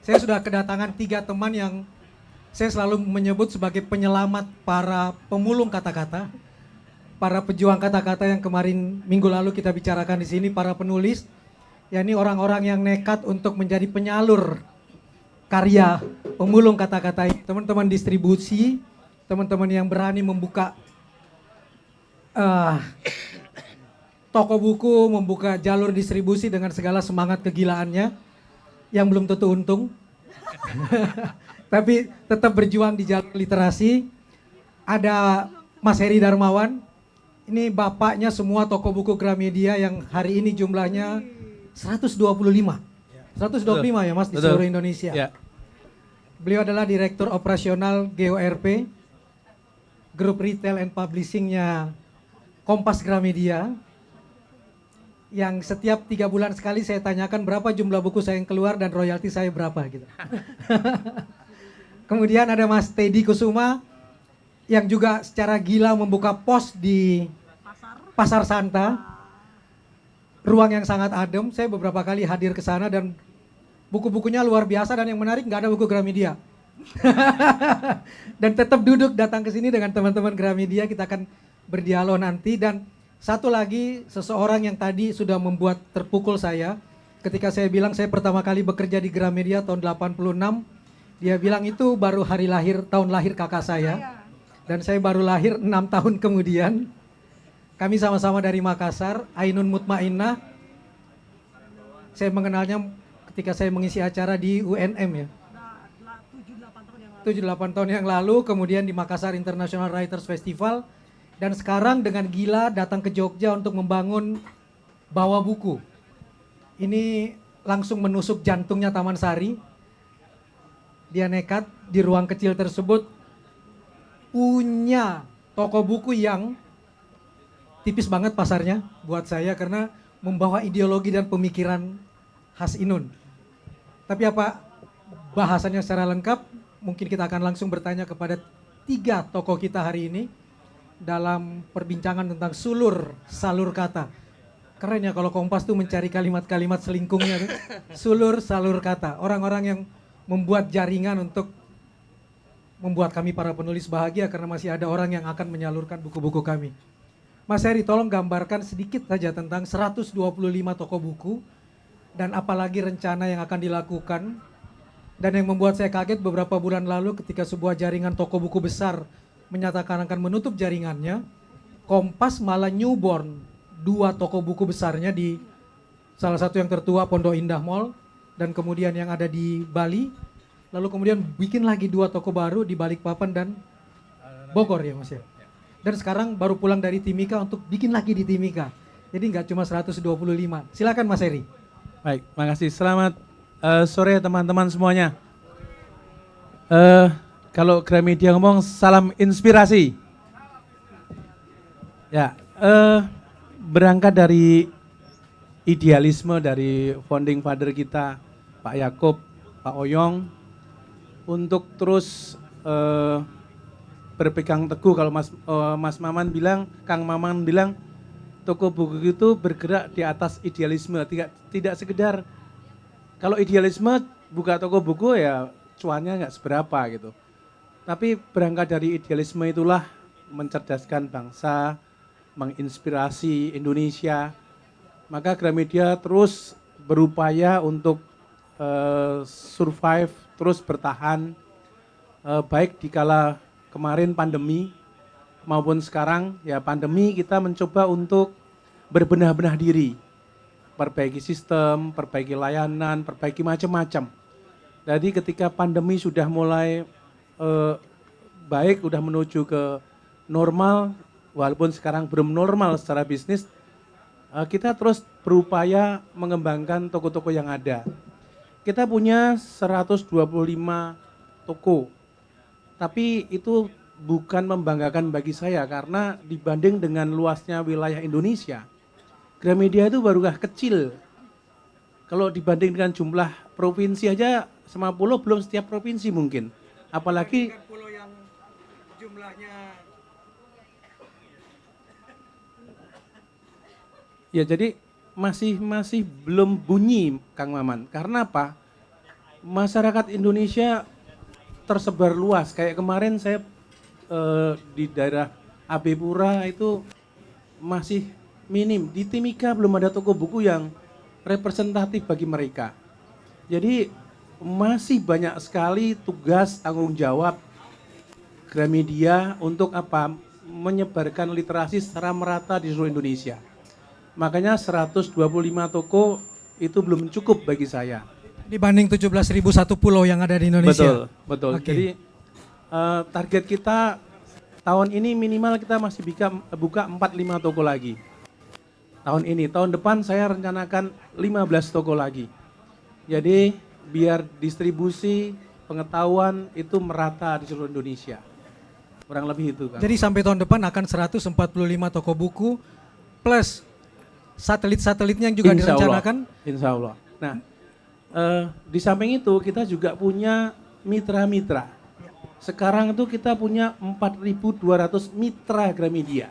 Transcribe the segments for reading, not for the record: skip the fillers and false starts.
Saya sudah kedatangan 3 teman yang saya selalu menyebut sebagai penyelamat para pemulung kata-kata, para pejuang kata-kata yang kemarin minggu lalu kita bicarakan di sini, para penulis, yakni orang-orang yang nekat untuk menjadi penyalur karya pemulung kata-kata. Teman-teman distribusi, teman-teman yang berani membuka toko buku, membuka jalur distribusi dengan segala semangat kegilaannya yang belum tentu untung. Tapi tetap berjuang di jalur literasi. Ada Mas Heri Darmawan, ini bapaknya semua toko buku Gramedia yang hari ini jumlahnya 125. 125 ya Mas di seluruh Indonesia. Ya. Beliau adalah Direktur Operasional GORP, Grup Retail and Publishingnya Kompas Gramedia. Yang setiap 3 bulan sekali saya tanyakan berapa jumlah buku saya yang keluar dan royalti saya berapa gitu. Kemudian ada Mas Teddy Kusuma yang juga secara gila membuka pos di Pasar Santa. Ruang yang sangat adem, saya beberapa kali hadir ke sana dan buku-bukunya luar biasa dan yang menarik nggak ada buku Gramedia. Dan tetap duduk datang ke sini dengan teman-teman Gramedia, kita akan berdialog nanti. Dan satu lagi, seseorang yang tadi sudah membuat terpukul saya ketika saya bilang saya pertama kali bekerja di Gramedia tahun 86. Dia bilang itu baru hari lahir, tahun lahir kakak saya. Dan saya baru lahir 6 tahun kemudian. Kami sama-sama dari Makassar, Ainun Mutmainnah. Saya mengenalnya ketika saya mengisi acara di UNM ya. 7-8 tahun yang lalu, kemudian di Makassar International Writers Festival. Dan sekarang dengan gila datang ke Jogja untuk membangun Bawa Buku. Ini langsung menusuk jantungnya Taman Sari. Dia nekat di ruang kecil tersebut punya toko buku yang tipis banget pasarnya buat saya karena membawa ideologi dan pemikiran khas Inun. Tapi apa bahasannya secara lengkap, mungkin kita akan langsung bertanya kepada 3 tokoh kita hari ini dalam perbincangan tentang salur kata. Keren ya kalau Kompas tuh mencari kalimat-kalimat selingkungnya tuh. Salur kata. Orang-orang yang membuat jaringan untuk membuat kami para penulis bahagia karena masih ada orang yang akan menyalurkan buku-buku kami. Mas Heri, tolong gambarkan sedikit saja tentang 125 toko buku dan apalagi rencana yang akan dilakukan. Dan yang membuat saya kaget beberapa bulan lalu ketika sebuah jaringan toko buku besar menyatakan akan menutup jaringannya, Kompas malah newborn 2 toko buku besarnya di salah satu yang tertua Pondok Indah Mall dan kemudian yang ada di Bali, lalu kemudian bikin lagi 2 toko baru di Balikpapan dan Bogor ya Mas ya. Dan sekarang baru pulang dari Timika untuk bikin lagi di Timika. Jadi nggak cuma 125. Silakan Mas Heri. Baik, makasih. Selamat sore teman-teman semuanya. Kalau Gramedia ngomong salam inspirasi. Ya, berangkat dari idealisme dari founding father kita, Pak Yaakob, Pak Oyong, untuk terus berpegang teguh. Kalau Mas Maman bilang, Kang Maman bilang, toko buku itu bergerak di atas idealisme, tidak sekedar kalau idealisme buka toko buku ya cuannya nggak seberapa gitu. Tapi berangkat dari idealisme itulah mencerdaskan bangsa, menginspirasi Indonesia. Maka Gramedia terus berupaya untuk survive, terus bertahan, baik di kala kemarin pandemi maupun sekarang ya pandemi kita mencoba untuk berbenah-benah diri, perbaiki sistem, perbaiki layanan, perbaiki macam-macam. Jadi ketika pandemi sudah mulai baik, sudah menuju ke normal, walaupun sekarang belum normal secara bisnis, kita terus berupaya mengembangkan toko-toko yang ada. Kita punya 125 toko, tapi itu bukan membanggakan bagi saya karena dibanding dengan luasnya wilayah Indonesia, Gramedia itu barukah kecil. Kalau dibanding dengan jumlah provinsi aja, sama pulau belum setiap provinsi mungkin. Apalagi pulau yang jumlahnya ya jadi masih belum bunyi Kang Maman. Karena apa? masyarakat Indonesia tersebar luas. Kayak kemarin saya di daerah AB Pura itu masih minim. Di Timika belum ada toko buku yang representatif bagi mereka. Jadi masih banyak sekali tugas tanggung jawab Gramedia untuk apa? Menyebarkan literasi secara merata di seluruh Indonesia. Makanya 125 toko itu belum cukup bagi saya. Dibanding 17.001 pulau yang ada di Indonesia. Betul. Oke. Jadi target kita tahun ini minimal kita masih bisa buka 4-5 toko lagi. Tahun ini, tahun depan saya rencanakan 15 toko lagi. Jadi biar distribusi pengetahuan itu merata di seluruh Indonesia. Kurang lebih itu kan. Jadi sampai tahun depan akan 145 toko buku plus satelit-satelitnya yang juga Insya Allah, direncanakan. Insya Allah. Nah, di samping itu kita juga punya mitra-mitra. Sekarang itu kita punya 4.200 mitra Gramedia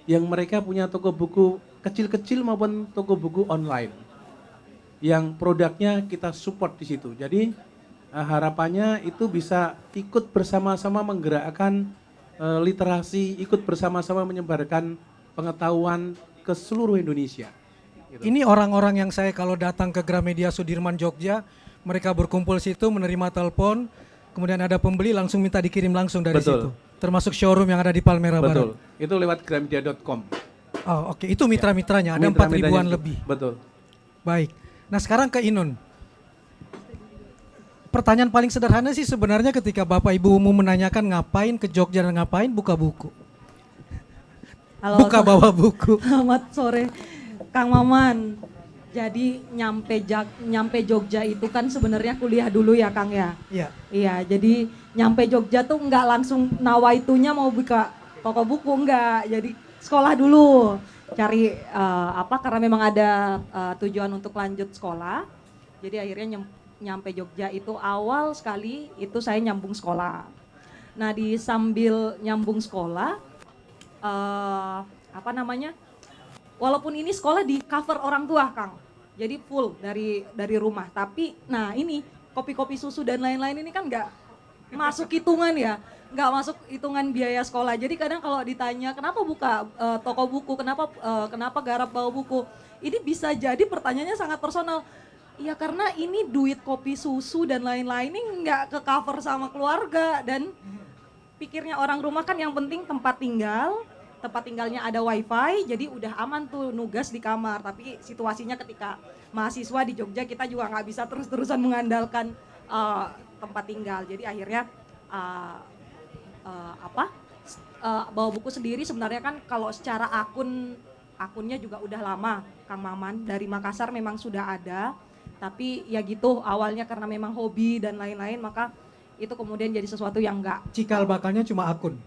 yang mereka punya toko buku kecil-kecil maupun toko buku online yang produknya kita support di situ. Jadi harapannya itu bisa ikut bersama-sama menggerakkan literasi, ikut bersama-sama menyebarkan pengetahuan ke seluruh Indonesia. Gitu. Ini orang-orang yang saya kalau datang ke Gramedia Sudirman Jogja, mereka berkumpul situ menerima telepon, kemudian ada pembeli langsung minta dikirim langsung dari Betul. situ. Termasuk showroom yang ada di Palmerah Betul. Barat. Itu lewat gramedia.com. Oh, oke. Itu mitra-mitranya, ada 4 Mitra-mitranya ribuan itu. lebih. Betul. Baik. Nah sekarang ke Inun. Pertanyaan paling sederhana sih sebenarnya ketika Bapak Ibumu menanyakan ngapain ke Jogja dan ngapain buka buku. Halo, Buka bawa buku. selamat sore, Kang Maman. Jadi nyampe Jogja itu kan sebenarnya kuliah dulu ya, Kang ya. Iya. Iya, jadi nyampe Jogja tuh nggak langsung nawaitunya mau buka toko buku, enggak. Jadi sekolah dulu, cari karena memang ada tujuan untuk lanjut sekolah. Jadi akhirnya nyampe Jogja itu awal sekali itu saya nyambung sekolah. Nah di sambil nyambung sekolah, walaupun ini sekolah di cover orang tua Kang, jadi full dari rumah. Tapi nah ini kopi-kopi susu dan lain-lain ini kan nggak masuk hitungan ya, nggak masuk hitungan biaya sekolah. Jadi kadang kalau ditanya kenapa buka toko buku, kenapa garap bawa buku, ini bisa jadi pertanyaannya sangat personal. Ya karena ini duit kopi susu dan lain-lain ini nggak ke cover sama keluarga, dan pikirnya orang rumah kan yang penting tempat tinggalnya ada wifi, jadi udah aman tuh nugas di kamar. Tapi situasinya ketika mahasiswa di Jogja kita juga nggak bisa terus-terusan mengandalkan tempat tinggal. Jadi akhirnya bawa buku sendiri sebenarnya kan kalau secara akunnya juga udah lama Kang Maman, dari Makassar memang sudah ada. Tapi ya gitu awalnya karena memang hobi dan lain-lain, maka itu kemudian jadi sesuatu yang enggak. Cikal bakalnya cuma akun.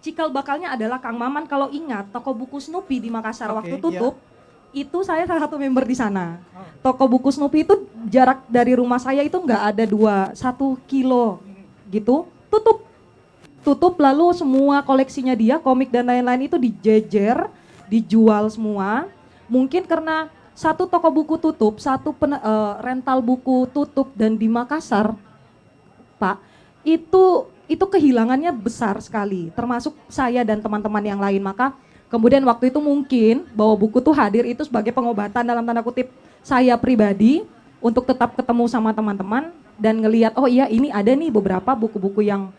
Cikal bakalnya adalah Kang Maman kalau ingat toko buku Snoopy di Makassar waktu Oke, tutup, itu saya salah satu member di sana. Toko buku Snoopy itu jarak dari rumah saya itu enggak ada 1 kilo gitu, tutup lalu semua koleksinya dia, komik dan lain-lain itu dijejer, dijual semua. Mungkin karena satu toko buku tutup, rental buku tutup, dan di Makassar, Pak, itu kehilangannya besar sekali, termasuk saya dan teman-teman yang lain. Maka kemudian waktu itu mungkin bawa buku tuh hadir itu sebagai pengobatan dalam tanda kutip saya pribadi untuk tetap ketemu sama teman-teman dan ngelihat oh iya ini ada nih beberapa buku-buku yang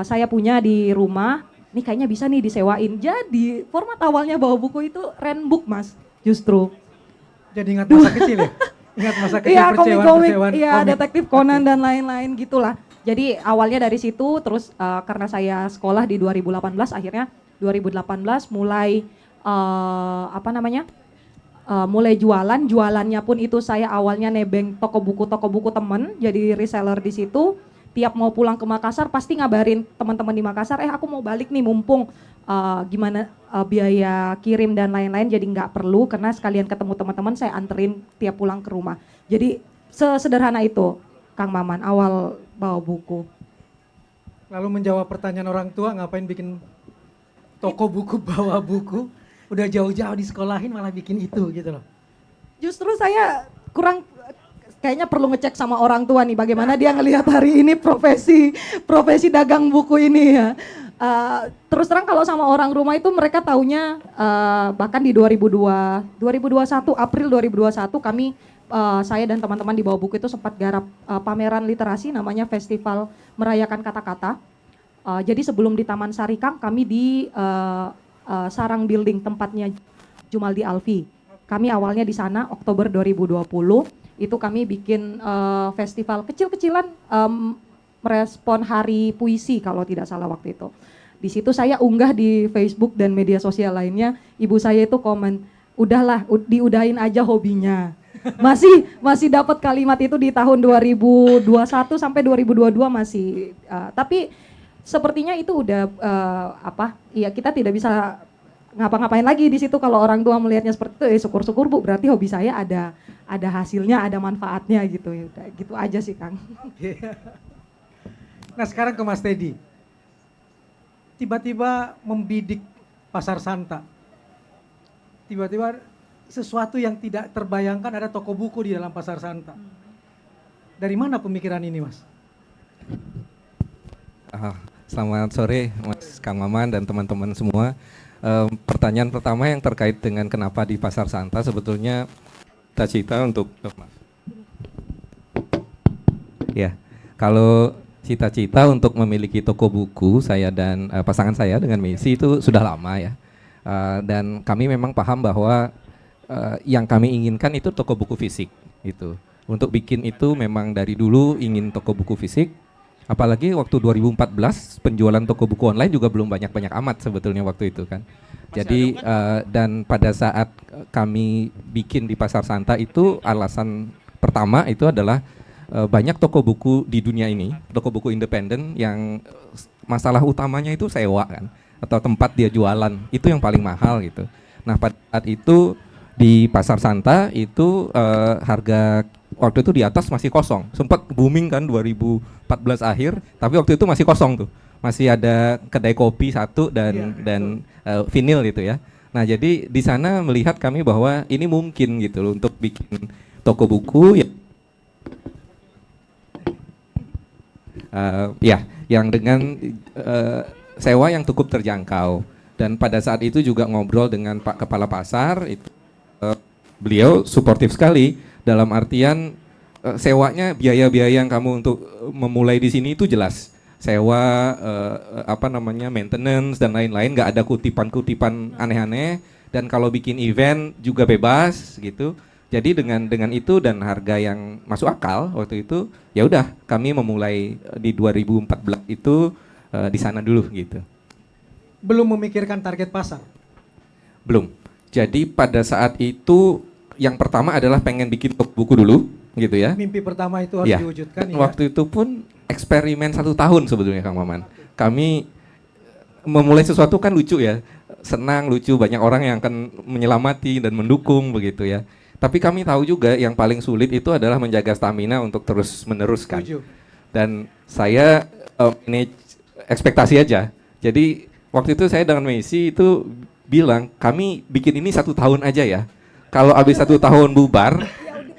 saya punya di rumah, nih kayaknya bisa nih disewain. Jadi format awalnya bawa buku itu rent book Mas, justru. Jadi ingat masa kecil ya? Ingat masa kecil Iya, percewaan. iya komik. detektif Conan dan lain-lain gitulah. Jadi awalnya dari situ, terus karena saya sekolah di 2018, akhirnya 2018 mulai mulai jualannya pun itu saya awalnya nebeng toko buku temen, jadi reseller di situ. Tiap mau pulang ke Makassar pasti ngabarin teman-teman di Makassar, aku mau balik nih mumpung gimana biaya kirim dan lain-lain, jadi nggak perlu karena sekalian ketemu teman-teman saya anterin tiap pulang ke rumah. Jadi sesederhana itu Kang Maman awal bawa buku. Lalu menjawab pertanyaan orang tua ngapain bikin toko buku bawa buku, udah jauh-jauh di sekolahin malah bikin itu gitu loh. Justru saya kurang kayaknya perlu ngecek sama orang tua nih bagaimana dia ngelihat hari ini profesi dagang buku ini ya. Terus terang kalau sama orang rumah itu mereka taunya bahkan di 2021 April 2021 kami saya dan teman-teman di bawah buku itu sempat garap pameran literasi namanya Festival Merayakan Kata-Kata. Jadi sebelum di Taman Sarikang kami di Sarang Building tempatnya Jumaldi Alfi. Kami awalnya di sana Oktober 2020 itu kami bikin festival kecil-kecilan merespon Hari Puisi kalau tidak salah waktu itu. Di situ saya unggah di Facebook dan media sosial lainnya, ibu saya itu komen, udahlah diudahin aja hobinya. Masih dapat kalimat itu di tahun 2021 sampai 2022 masih. Tapi sepertinya itu udah ya kita tidak bisa ngapa-ngapain lagi di situ kalau orang tua melihatnya seperti itu. Syukur-syukur Bu, berarti hobi saya ada hasilnya, ada manfaatnya gitu. Gitu aja sih Kang. Nah sekarang ke Mas Teddy. Tiba-tiba membidik pasar Santa. Tiba-tiba sesuatu yang tidak terbayangkan ada toko buku di dalam pasar Santa. Dari mana pemikiran ini Mas? Selamat sore Mas Kang Maman dan teman-teman semua. Pertanyaan pertama yang terkait dengan kenapa di pasar Santa, sebetulnya cita-cita untuk kalau cita-cita untuk memiliki toko buku saya dan pasangan saya dengan Messi itu sudah lama ya. Dan kami memang paham bahwa yang kami inginkan itu toko buku fisik itu. Untuk bikin itu memang dari dulu ingin toko buku fisik. Apalagi waktu 2014 penjualan toko buku online juga belum banyak-banyak amat sebetulnya waktu itu kan. Jadi dan pada saat kami bikin di Pasar Santa itu alasan pertama itu adalah banyak toko buku di dunia ini, toko buku independen yang masalah utamanya itu sewa kan atau tempat dia jualan, itu yang paling mahal gitu. Nah pada saat itu di Pasar Santa itu harga waktu itu di atas masih kosong, sempat booming kan 2014 akhir, tapi waktu itu masih kosong tuh, masih ada kedai kopi satu dan vinil gitu ya. Nah jadi di sana melihat kami bahwa ini mungkin gitu loh untuk bikin toko buku yang dengan sewa yang cukup terjangkau. Dan pada saat itu juga ngobrol dengan Pak Kepala Pasar itu beliau suportif sekali. Dalam artian sewanya biaya-biaya yang kamu untuk memulai di sini itu jelas. Sewa maintenance dan lain-lain, nggak ada kutipan-kutipan aneh-aneh, dan kalau bikin event juga bebas gitu. Jadi dengan itu dan harga yang masuk akal waktu itu, ya udah kami memulai di 2014 itu di sana dulu gitu. Belum memikirkan target pasar? Belum. Jadi pada saat itu yang pertama adalah pengen bikin toko buku dulu, gitu ya. Mimpi pertama itu harus diwujudkan. Ya. Waktu itu pun eksperimen 1 tahun sebetulnya Kang Maman. Kami memulai sesuatu kan lucu ya, senang, lucu, banyak orang yang akan menyelamati dan mendukung begitu ya. Tapi kami tahu juga yang paling sulit itu adalah menjaga stamina untuk terus meneruskan. Dan saya manage ekspektasi aja. Jadi waktu itu saya dengan Messi itu bilang kami bikin ini 1 tahun aja ya. Kalau habis 1 tahun bubar,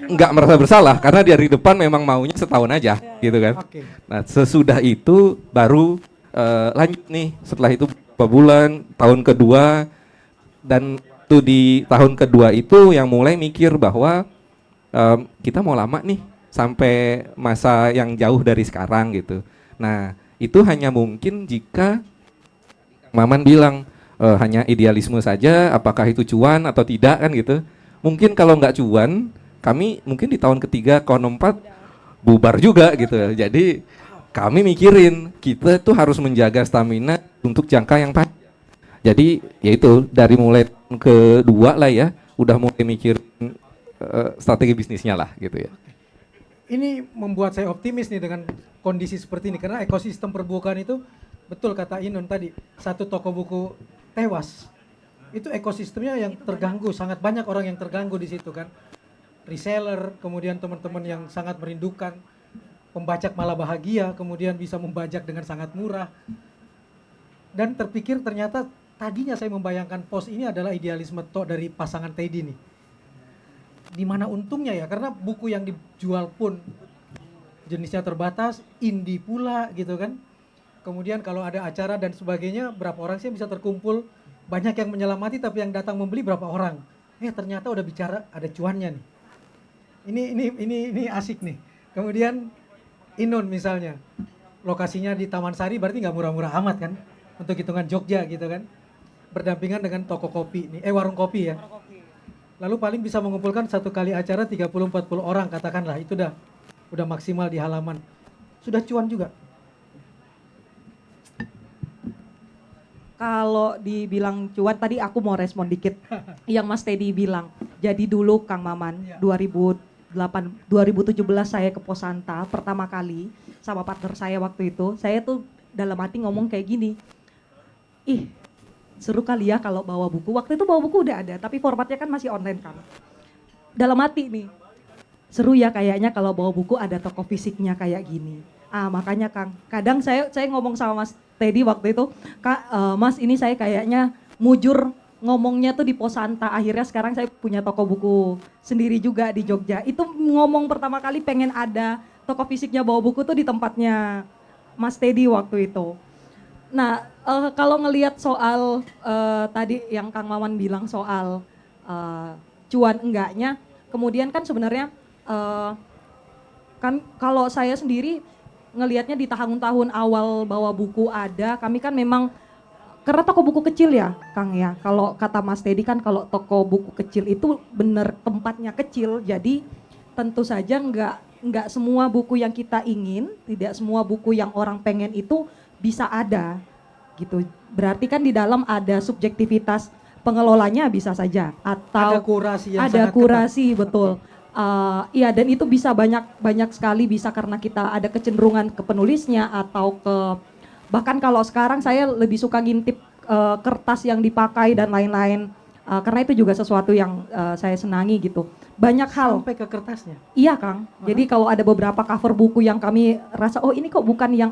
nggak merasa bersalah karena dari depan memang maunya setahun aja, gitu kan. Nah sesudah itu baru lanjut nih. Setelah itu beberapa bulan, tahun kedua, dan itu di tahun kedua itu yang mulai mikir bahwa kita mau lama nih sampai masa yang jauh dari sekarang gitu. Nah itu hanya mungkin jika Maman bilang hanya idealisme saja, apakah itu cuan atau tidak kan gitu. Mungkin kalau nggak cuan, kami mungkin di tahun ketiga, keempat bubar juga gitu. Jadi kami mikirin kita tuh harus menjaga stamina untuk jangka yang panjang. Jadi yaitu dari mulai tahun kedua lah ya, udah mulai mikirin strategi bisnisnya lah gitu ya. Ini membuat saya optimis nih dengan kondisi seperti ini karena ekosistem perbukuan itu betul kata Inun tadi, 1 toko buku tewas. Itu ekosistemnya yang terganggu, sangat banyak orang yang terganggu di situ kan. Reseller, kemudian teman-teman yang sangat merindukan, pembajak malah bahagia, kemudian bisa membajak dengan sangat murah. Dan terpikir ternyata tadinya saya membayangkan pos ini adalah idealisme dari pasangan Teddy nih. di mana untungnya ya, karena buku yang dijual pun jenisnya terbatas, indie pula gitu kan. Kemudian kalau ada acara dan sebagainya, berapa orang sih yang bisa terkumpul? Banyak yang menyelamati, tapi yang datang membeli berapa orang? Ternyata udah bicara ada cuannya nih. Ini asik nih. Kemudian Inun misalnya, lokasinya di Taman Sari, berarti nggak murah-murah amat kan? Untuk hitungan Jogja gitu kan. Berdampingan dengan toko kopi nih, warung kopi ya. Lalu paling bisa mengumpulkan satu kali acara 30-40 orang katakanlah, itu udah maksimal di halaman. Sudah cuan juga. Kalau dibilang cuan, tadi aku mau respon dikit. Yang Mas Teddy bilang, jadi dulu Kang Maman, Ya. 2017 saya ke Posanta pertama kali sama partner saya waktu itu. Saya tuh dalam hati ngomong kayak gini, ih seru kali ya kalau bawa buku. Waktu itu bawa buku udah ada, tapi formatnya kan masih online kan. Dalam hati nih, seru ya kayaknya kalau bawa buku ada toko fisiknya kayak gini. Makanya Kang, kadang saya ngomong sama Mas Teddy waktu itu, Kak, Mas ini saya kayaknya mujur ngomongnya tuh di Posanta. Akhirnya sekarang saya punya toko buku sendiri juga di Jogja. Itu ngomong pertama kali pengen ada toko fisiknya bawa buku tuh di tempatnya Mas Teddy waktu itu. Nah, kalau ngelihat soal tadi yang Kang Maman bilang soal cuan enggaknya, kemudian kan sebenarnya kan kalau saya sendiri ngelihatnya di tahun-tahun awal bawa buku ada, kami kan memang karena toko buku kecil ya Kang ya, kalau kata Mas Teddy kan kalau toko buku kecil itu bener tempatnya kecil, jadi tentu saja nggak semua buku yang kita ingin, tidak semua buku yang orang pengen itu bisa ada gitu. Berarti kan di dalam ada subjektivitas pengelolanya bisa saja, atau Ada kurasi yang ada sangat kurasi, betul. Iya, dan itu bisa banyak sekali, bisa karena kita ada kecenderungan ke penulisnya atau ke, bahkan kalau sekarang saya lebih suka ngintip kertas yang dipakai dan lain-lain, karena itu juga sesuatu yang saya senangi gitu. Banyak hal. sampai ke kertasnya. Iya Kang, jadi kalau ada beberapa cover buku yang kami rasa, oh ini kok bukan yang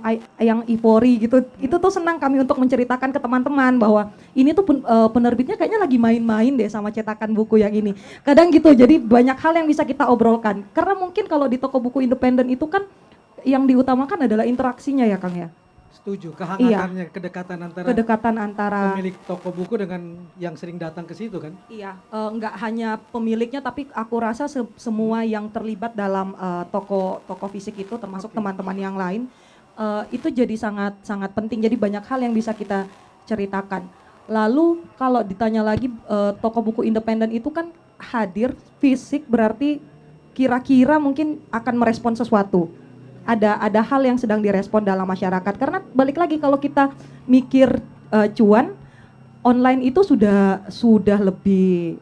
ivory gitu, itu tuh senang kami untuk menceritakan ke teman-teman bahwa ini tuh penerbitnya kayaknya lagi main-main deh sama cetakan buku yang ini. Kadang gitu, jadi banyak hal yang bisa kita obrolkan. Karena mungkin kalau di toko buku independen itu kan yang diutamakan adalah interaksinya ya Kang ya. Setuju, kehangatannya, kedekatan antara pemilik toko buku dengan yang sering datang ke situ kan. Iya, nggak hanya pemiliknya, tapi aku rasa semua yang terlibat dalam toko fisik itu, termasuk teman-teman yang lain, itu jadi sangat penting. Jadi banyak hal yang bisa kita ceritakan. Lalu kalau ditanya lagi, toko buku independen itu kan hadir fisik, berarti kira-kira mungkin akan merespon sesuatu. Ada hal yang sedang direspon dalam masyarakat, karena balik lagi kalau kita mikir cuan, online itu sudah lebih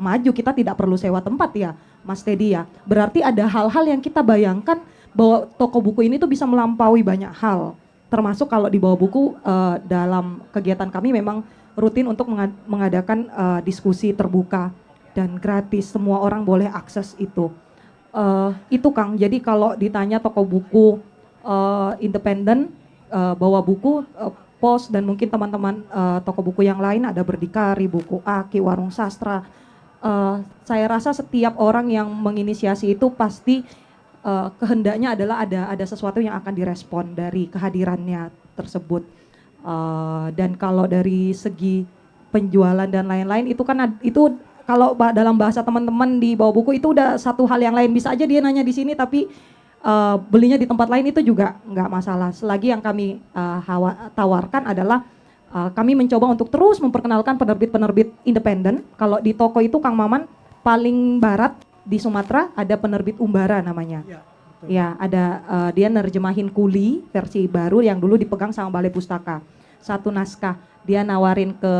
maju, kita tidak perlu sewa tempat ya Mas Teddy ya. Berarti ada hal-hal yang kita bayangkan bahwa toko buku ini tuh bisa melampaui banyak hal, termasuk kalau di bawah buku dalam kegiatan kami memang rutin untuk mengadakan diskusi terbuka dan gratis, semua orang boleh akses itu. Itu Kang, jadi kalau ditanya toko buku independen, bawa buku, Pos dan mungkin teman-teman toko buku yang lain, ada Berdikari, Buku Aki, Warung Sastra, saya rasa setiap orang yang menginisiasi itu pasti kehendaknya adalah ada sesuatu yang akan direspon dari kehadirannya tersebut. Dan kalau dari segi penjualan dan lain-lain itu kan itu kalau dalam bahasa teman-teman di bawah buku itu udah satu hal yang lain. Bisa aja dia nanya di sini tapi belinya di tempat lain itu juga nggak masalah. Selagi yang kami tawarkan adalah kami mencoba untuk terus memperkenalkan penerbit-penerbit independen. Kalau di toko itu Kang Maman paling barat di Sumatera ada penerbit Umbara namanya. Ya, betul. Ya, ada dia nerjemahin Kuli versi baru yang dulu dipegang sama Balai Pustaka. Satu naskah dia nawarin ke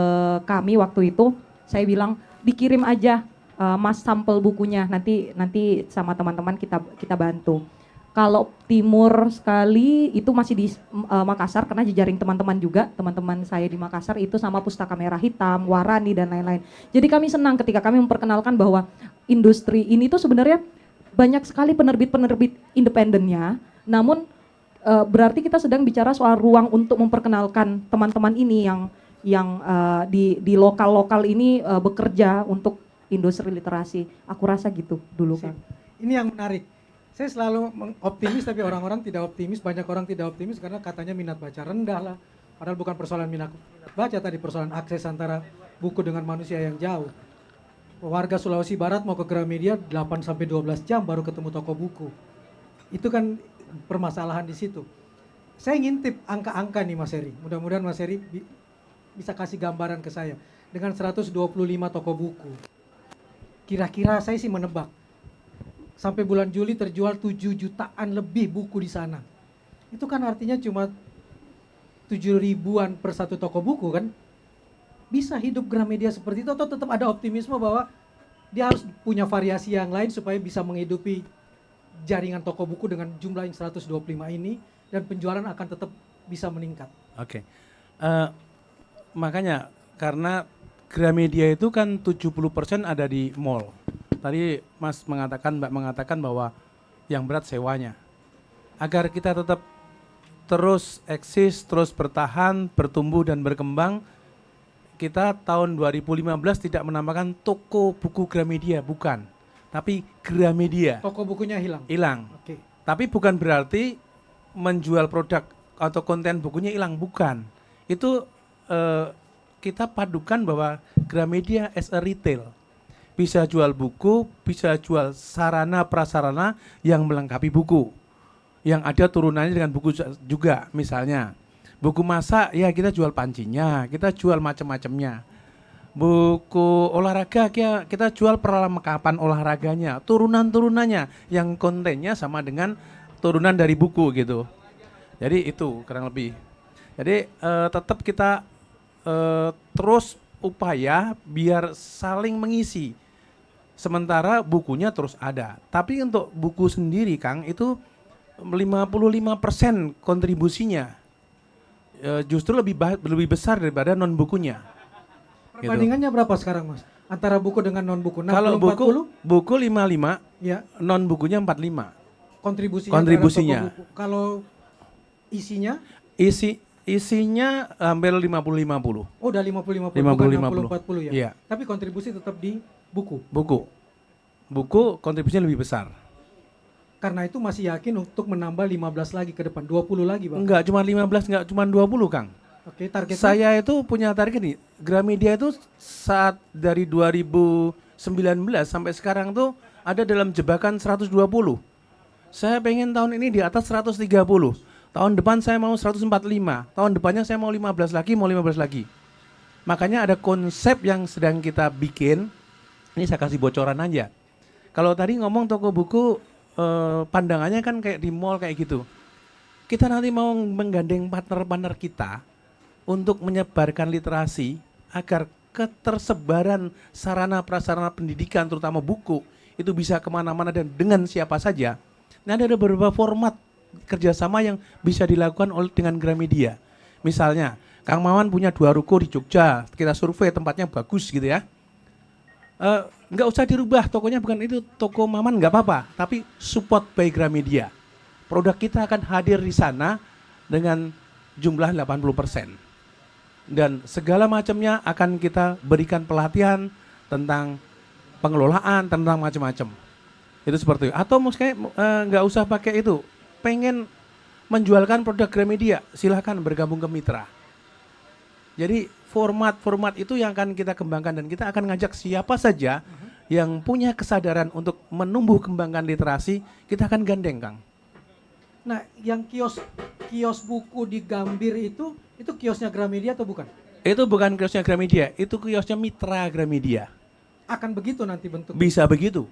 kami waktu itu. Saya bilang dikirim aja Mas sampel bukunya, nanti sama teman-teman kita bantu. Kalau timur sekali itu masih di Makassar, karena jejaring teman-teman juga, teman-teman saya di Makassar itu sama Pustaka Merah Hitam, Warani dan lain-lain. Jadi kami senang ketika kami memperkenalkan bahwa industri ini tuh sebenarnya banyak sekali penerbit-penerbit independennya, namun berarti kita sedang bicara soal ruang untuk memperkenalkan teman-teman ini yang di lokal-lokal ini bekerja untuk industri literasi. Aku rasa gitu dulu Sip. Kang. Ini yang menarik. Saya selalu optimis tapi orang-orang tidak optimis, banyak orang tidak optimis karena katanya minat baca rendah lah. Padahal bukan persoalan minat baca tadi, persoalan akses antara buku dengan manusia yang jauh. Warga Sulawesi Barat mau ke Gramedia 8 sampai 12 jam baru ketemu toko buku. Itu kan permasalahan di situ. Saya ngintip angka-angka nih Mas Heri. Mudah-mudahan Mas Heri bisa kasih gambaran ke saya. Dengan 125 toko buku. Kira-kira saya sih menebak. Sampai bulan Juli terjual 7 jutaan lebih buku di sana. Itu kan artinya cuma 7 ribuan per satu toko buku kan? Bisa hidup Gramedia seperti itu atau tetap ada optimisme bahwa dia harus punya variasi yang lain supaya bisa menghidupi jaringan toko buku dengan jumlah yang 125 ini dan penjualan akan tetap bisa meningkat. Oke. Makanya karena Gramedia itu kan 70% ada di mall. Tadi Mbak mengatakan bahwa yang berat sewanya. Agar kita tetap terus eksis, terus bertahan, bertumbuh dan berkembang, kita tahun 2015 tidak menambahkan toko buku Gramedia, bukan. Tapi Gramedia. Toko bukunya hilang. Hilang. Oke. Tapi bukan berarti menjual produk atau konten bukunya hilang, bukan. Itu kita padukan bahwa Gramedia as a retail. Bisa jual buku, bisa jual sarana prasarana yang melengkapi buku. Yang ada turunannya dengan buku juga, misalnya. Buku masak, ya kita jual pancinya, kita jual macam-macamnya. Buku olahraga, kita jual perlengkapan olahraganya, turunan-turunannya yang kontennya sama dengan turunan dari buku gitu. Jadi itu kurang lebih. Jadi tetap kita terus upaya biar saling mengisi. Sementara bukunya terus ada. Tapi untuk buku sendiri Kang itu 55% kontribusinya. Justru lebih besar daripada non bukunya. Perbandingannya berapa sekarang Mas? Antara buku dengan non buku? 60, Kalau 40? buku 55, Ya, non bukunya 45. kontribusinya. Kontribusinya. terhadap toko buku. Kalau isinya? Isinya hampir 50-50. Oh udah 50-50, 50-50. 60-40 ya? Iya. Tapi kontribusi tetap di buku. Buku kontribusinya lebih besar. Karena itu masih yakin untuk menambah 15 lagi ke depan, 20 lagi Bang. Enggak cuma 15, enggak cuma 20 Kang. Oke, targetnya? Saya itu punya target nih. Gramedia itu saat dari 2019 sampai sekarang tuh ada dalam jebakan 120. Saya pengen tahun ini di atas 130. Tahun depan saya mau 145. Tahun depannya saya mau 15 lagi. Makanya ada konsep yang sedang kita bikin. Ini saya kasih bocoran aja. Kalau tadi ngomong toko buku, pandangannya kan kayak di mall kayak gitu. Kita nanti mau menggandeng partner-partner kita untuk menyebarkan literasi agar ketersebaran sarana prasarana pendidikan terutama buku itu bisa kemana-mana dan dengan siapa saja. Nah ada beberapa format kerjasama yang bisa dilakukan dengan Gramedia. Misalnya Kang Maman punya 2 ruko di Jogja, kita survei tempatnya bagus gitu ya. Nggak usah dirubah, tokonya bukan itu toko Maman nggak apa-apa, tapi support by Gramedia. Produk kita akan hadir di sana dengan jumlah 80%. Dan segala macamnya akan kita berikan pelatihan tentang pengelolaan, tentang macam-macam. Itu seperti itu. Atau mungkin nggak usah pakai itu, pengen menjualkan produk Gramedia, silahkan bergabung ke mitra. Jadi format-format itu yang akan kita kembangkan dan kita akan ngajak siapa saja yang punya kesadaran untuk menumbuh kembangkan literasi, kita akan gandeng Kang. Nah, yang kios buku di Gambir itu kiosnya Gramedia atau bukan? Itu bukan kiosnya Gramedia, itu kiosnya mitra Gramedia. Akan begitu nanti bentuknya? Bisa begitu,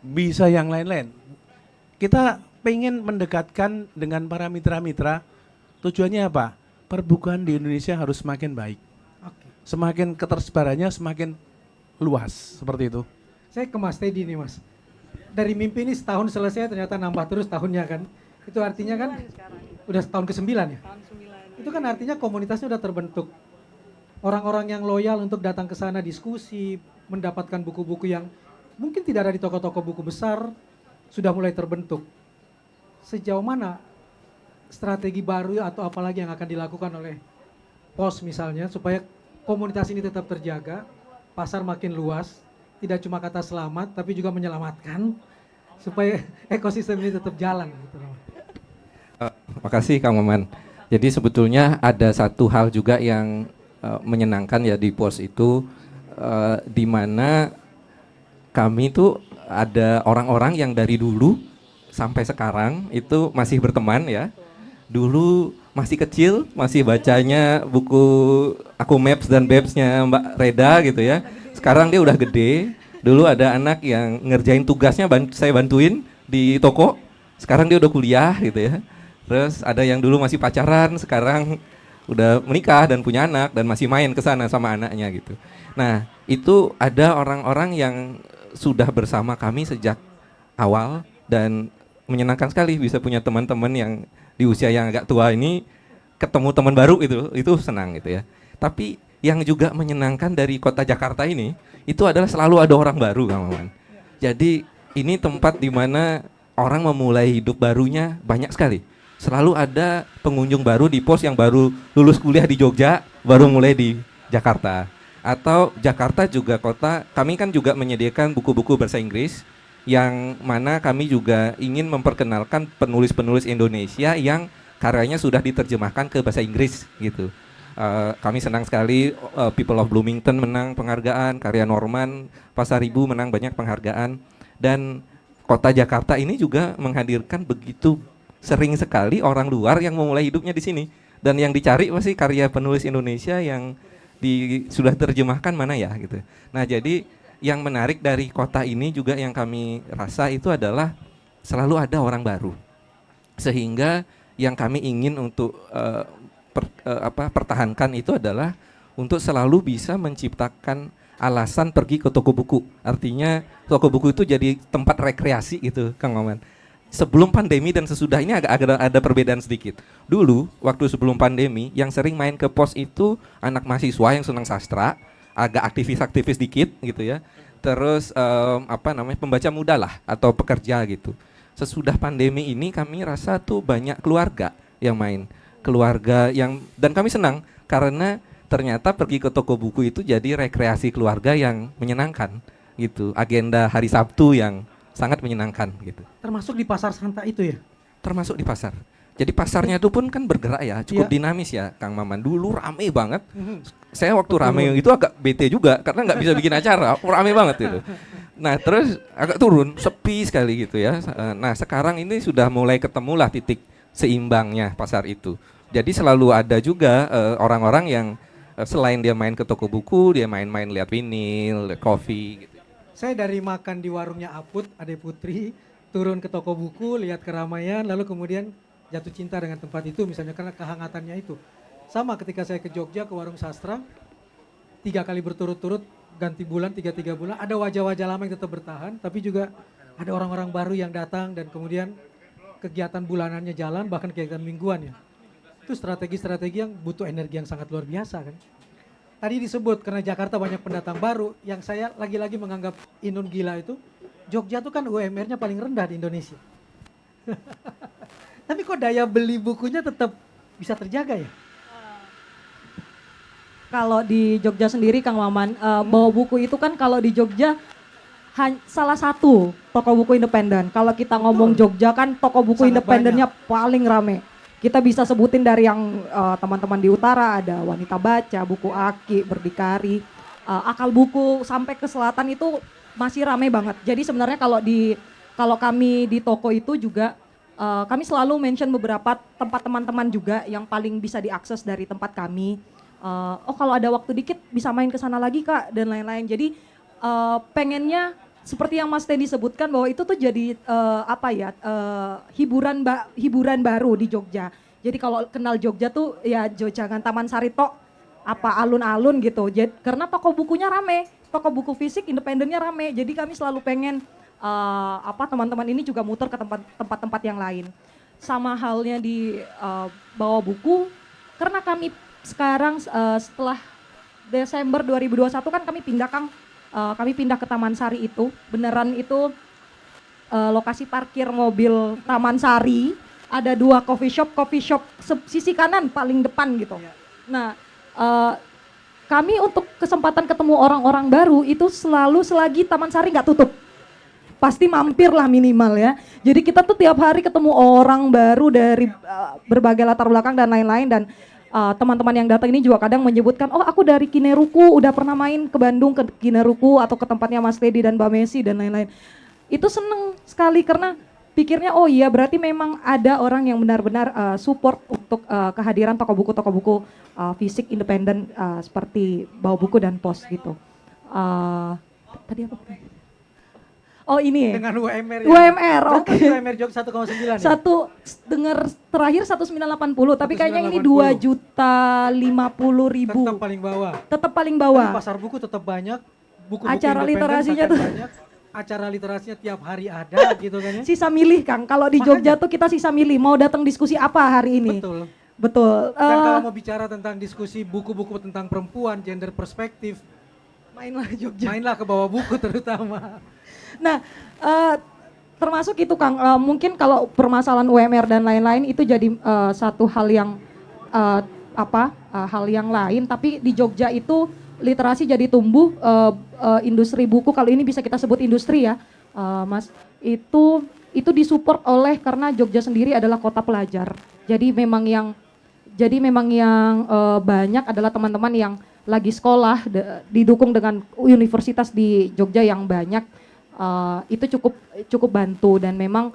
bisa yang lain-lain. Kita pengen mendekatkan dengan para mitra-mitra, tujuannya apa? Perbukuan di Indonesia harus semakin baik. Oke. Semakin ketersebarannya semakin luas, seperti itu. Saya ke Mas Teddy nih Mas. Dari mimpi ini setahun selesai ternyata nambah terus tahunnya kan. Itu artinya kan udah tahun ke-9 ya? Itu kan artinya komunitasnya udah terbentuk. Orang-orang yang loyal untuk datang ke sana diskusi, mendapatkan buku-buku yang mungkin tidak ada di toko-toko buku besar, sudah mulai terbentuk. Sejauh mana strategi baru atau apalagi yang akan dilakukan oleh POS misalnya supaya komunitas ini tetap terjaga, pasar makin luas, tidak cuma kata selamat, tapi juga menyelamatkan supaya ekosistem ini tetap jalan. Gitu. Makasih Kang Maman. Jadi sebetulnya ada satu hal juga yang menyenangkan ya di pos itu, di mana kami itu ada orang-orang yang dari dulu sampai sekarang itu masih berteman ya. Dulu masih kecil, masih bacanya buku Aku Maps dan Babes-nya Mbak Reda gitu ya. Sekarang dia udah gede. Dulu ada anak yang ngerjain tugasnya saya bantuin di toko. Sekarang dia udah kuliah gitu ya. Terus ada yang dulu masih pacaran, sekarang udah menikah dan punya anak dan masih main ke sana sama anaknya gitu. Nah, itu ada orang-orang yang sudah bersama kami sejak awal dan menyenangkan sekali bisa punya teman-teman yang di usia yang agak tua ini ketemu teman baru itu senang gitu ya. Tapi yang juga menyenangkan dari kota Jakarta ini itu adalah selalu ada orang baru, Kang Maman. Jadi ini tempat di mana orang memulai hidup barunya banyak sekali. Selalu ada pengunjung baru di pos yang baru lulus kuliah di Jogja, baru mulai di Jakarta. Atau Jakarta juga kota, kami kan juga menyediakan buku-buku bahasa Inggris yang mana kami juga ingin memperkenalkan penulis-penulis Indonesia yang karyanya sudah diterjemahkan ke bahasa Inggris gitu. Kami senang sekali People of Bloomington menang penghargaan, karya Norman Pasaribu menang banyak penghargaan, dan kota Jakarta ini juga menghadirkan begitu sering sekali orang luar yang memulai hidupnya di sini, dan yang dicari pasti karya penulis Indonesia yang sudah terjemahkan mana ya gitu. Nah, jadi yang menarik dari kota ini juga yang kami rasa itu adalah selalu ada orang baru, sehingga yang kami ingin untuk pertahankan itu adalah untuk selalu bisa menciptakan alasan pergi ke toko buku. Artinya toko buku itu jadi tempat rekreasi gitu, Kang Maman. Sebelum pandemi dan sesudah ini agak ada perbedaan sedikit. Dulu waktu sebelum pandemi yang sering main ke pos itu anak mahasiswa yang senang sastra, agak aktivis-aktivis dikit gitu ya. Terus pembaca muda lah atau pekerja gitu. Sesudah pandemi ini kami rasa tuh banyak keluarga yang main. Keluarga yang, dan kami senang karena ternyata pergi ke toko buku itu jadi rekreasi keluarga yang menyenangkan gitu. Agenda hari Sabtu yang sangat menyenangkan gitu. Termasuk di pasar Santa itu ya? Termasuk di pasar. Jadi pasarnya itu pun kan bergerak ya, cukup dinamis ya, Kang Maman. Dulu rame banget. Saya waktu rame itu agak bete juga karena nggak bisa bikin acara, rame banget itu. Nah terus agak turun, sepi sekali gitu ya. Nah sekarang ini sudah mulai ketemulah titik seimbangnya pasar itu. Jadi selalu ada juga orang-orang yang selain dia main ke toko buku, dia main-main lihat vinil, lihat kopi gitu. Saya dari makan di warungnya Aput, Ade Putri, turun ke toko buku, lihat keramaian, lalu kemudian jatuh cinta dengan tempat itu misalnya karena kehangatannya itu. Sama ketika saya ke Jogja, ke warung sastra, 3 kali berturut-turut, ganti bulan, 3 bulan, ada wajah-wajah lama yang tetap bertahan, tapi juga ada orang-orang baru yang datang dan kemudian kegiatan bulanannya jalan, bahkan kegiatan mingguan ya. Itu strategi-strategi yang butuh energi yang sangat luar biasa kan. Tadi disebut karena Jakarta banyak pendatang baru, yang saya lagi-lagi menganggap Inun gila itu, Jogja tuh kan UMR-nya paling rendah di Indonesia. Tapi kok daya beli bukunya tetap bisa terjaga ya? Kalau di Jogja sendiri Kang Maman, bawa buku itu kan kalau di Jogja salah satu toko buku independen. Kalau kita ngomong Jogja kan toko buku Sangat independennya paling rame. Kita bisa sebutin dari yang teman-teman di utara ada Wanita Baca, Buku Aki, Berdikari, Akal Buku sampai ke selatan itu masih ramai banget. Jadi sebenarnya kalau kami di toko itu juga kami selalu mention beberapa tempat teman-teman juga yang paling bisa diakses dari tempat kami. Kalau ada waktu dikit bisa main ke sana lagi Kak dan lain-lain. Jadi pengennya seperti yang Mas Teddy sebutkan bahwa itu tuh jadi hiburan baru di Jogja. Jadi kalau kenal Jogja tuh ya jangan Taman Sari tok, alun-alun gitu. Karena toko bukunya rame, toko buku fisik independennya rame. Jadi kami selalu pengen teman-teman ini juga muter ke tempat-tempat yang lain. Sama halnya di bawa buku, karena kami sekarang setelah Desember 2021 kan kami pindah Kang. Kami pindah ke Taman Sari itu, beneran itu lokasi parkir mobil Taman Sari, ada 2 coffee shop sisi kanan paling depan gitu. Nah, kami untuk kesempatan ketemu orang-orang baru itu selalu selagi Taman Sari nggak tutup. Pasti mampir lah minimal ya. Jadi kita tuh tiap hari ketemu orang baru dari berbagai latar belakang dan lain-lain, dan teman-teman yang datang ini juga kadang menyebutkan, oh aku dari Kineruku, udah pernah main ke Bandung ke Kineruku atau ke tempatnya Mas Teddy dan Mbak Messi dan lain-lain. Itu seneng sekali karena pikirnya oh iya berarti memang ada orang yang benar-benar support untuk kehadiran toko buku fisik independen seperti Bawa Buku dan Pos gitu. Tadi apa? Oh ini ya? Dengan UMR ya. UMR, Berapa oke. sih UMR Jogja 1,9 ya? Satu dengar terakhir 1980, tapi kayaknya ini 2.050.000. Tetap paling bawah. Tetap paling Tapi bawah. pasar buku tetap banyak. Buku-buku Acara independen literasinya sangat tuh. banyak. Acara literasinya tiap hari ada gitu kan ya. Sisa milih Kang, kalau di Jogja tuh kita sisa milih mau datang diskusi apa hari ini. Betul. Betul. Dan kalau mau bicara tentang diskusi buku-buku tentang perempuan, gender perspektif, Mainlah Jogja. mainlah ke bawah buku terutama. Nah, termasuk itu Kang, mungkin kalau permasalahan UMR dan lain-lain itu jadi satu hal yang hal yang lain, tapi di Jogja itu literasi jadi tumbuh, industri buku kalau ini bisa kita sebut industri ya, Mas. Itu disupport oleh karena Jogja sendiri adalah kota pelajar. Jadi memang yang banyak adalah teman-teman yang lagi sekolah didukung dengan universitas di Jogja yang banyak. Itu cukup bantu, dan memang